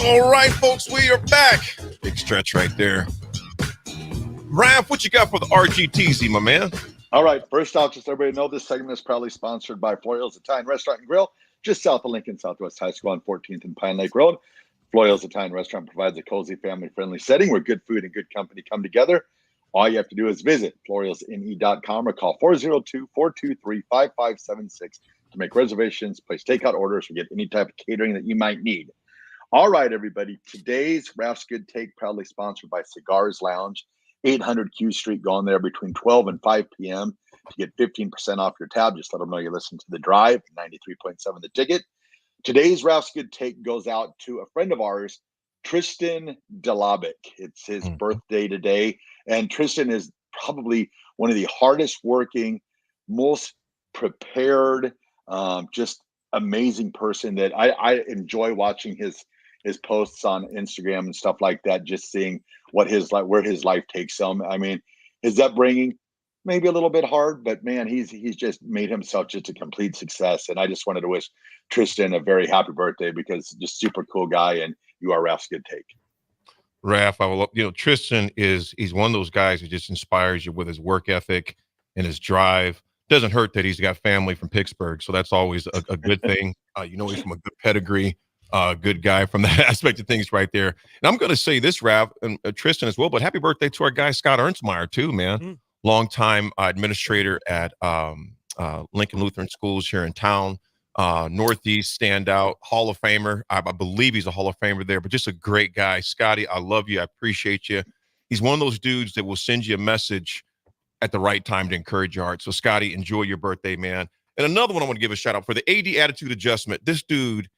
All right, folks, we are back. Big stretch right there. Raff, what you got for the RGTZ, my man? All right, first off, just so everybody know, this segment is proudly sponsored by Floyal's Italian Restaurant and Grill, just south of Lincoln Southwest High School on 14th and Pine Lake Road. Floyal's Italian Restaurant provides a cozy, family-friendly setting where good food and good company come together. All you have to do is visit FloyalsNE.com or call 402-423-5576 to make reservations, place takeout orders, or get any type of catering that you might need. All right, everybody. Today's Raff's Good Take proudly sponsored by Cigars Lounge, 800 Q Street, going there between 12 and 5 p.m. to get 15% off your tab. Just let them know you listen to The Drive, 93.7 The Ticket. Today's Raff's Good Take goes out to a friend of ours, Tristan Delabic. It's his birthday today. And Tristan is probably one of the hardest working, most prepared, just amazing person that I enjoy watching his posts on Instagram and stuff like that, just seeing what where his life takes him. I mean, his upbringing, maybe a little bit hard, but man, he's just made himself just a complete success. And I just wanted to wish Tristan a very happy birthday because just super cool guy, and you are Raff's good take. Raff, Tristan he's one of those guys who just inspires you with his work ethic and his drive. Doesn't hurt that he's got family from Pittsburgh, so that's always a good thing. He's from a good pedigree, good guy from that aspect of things right there. And I'm going to say this, Raff, and Tristan as well, but happy birthday to our guy, Scott Ernstmeyer, too, man. Longtime administrator at Lincoln Lutheran Schools here in town. Northeast standout, Hall of Famer. I believe he's a Hall of Famer there, but just a great guy. Scotty, I love you. I appreciate you. He's one of those dudes that will send you a message at the right time to encourage your heart. So, Scotty, enjoy your birthday, man. And another one I want to give a shout out for the AD attitude adjustment. This dude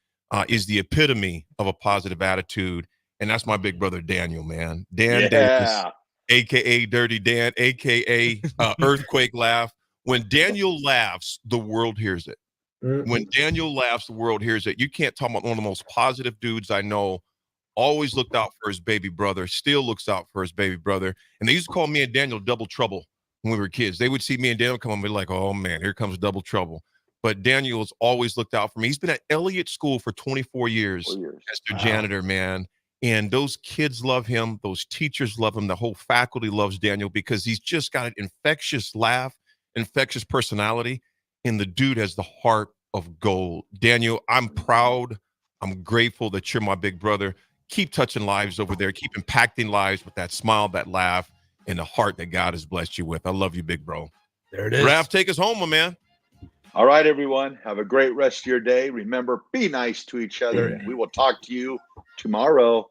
is the epitome of a positive attitude, and that's my big brother, Daniel, man. Dan Davis, a.k.a. Dirty Dan, a.k.a. Earthquake Laugh. When Daniel laughs, the world hears it. When Daniel laughs, the world hears it. You can't talk about one of the most positive dudes I know. Always looked out for his baby brother, still looks out for his baby brother. And they used to call me and Daniel double trouble when we were kids. They would see me and Daniel come and be like, oh, man, here comes double trouble. But Daniel's always looked out for me. He's been at Elliott School for 24 years as their janitor, man. And those kids love him. Those teachers love him. The whole faculty loves Daniel because he's just got an infectious laugh, infectious personality. And the dude has the heart of gold. Daniel, I'm proud. I'm grateful that you're my big brother. Keep touching lives over there. Keep impacting lives with that smile, that laugh, and the heart that God has blessed you with. I love you, big bro. There it is. Raff, take us home, my man. All right, everyone. Have a great rest of your day. Remember, be nice to each other, and we will talk to you tomorrow.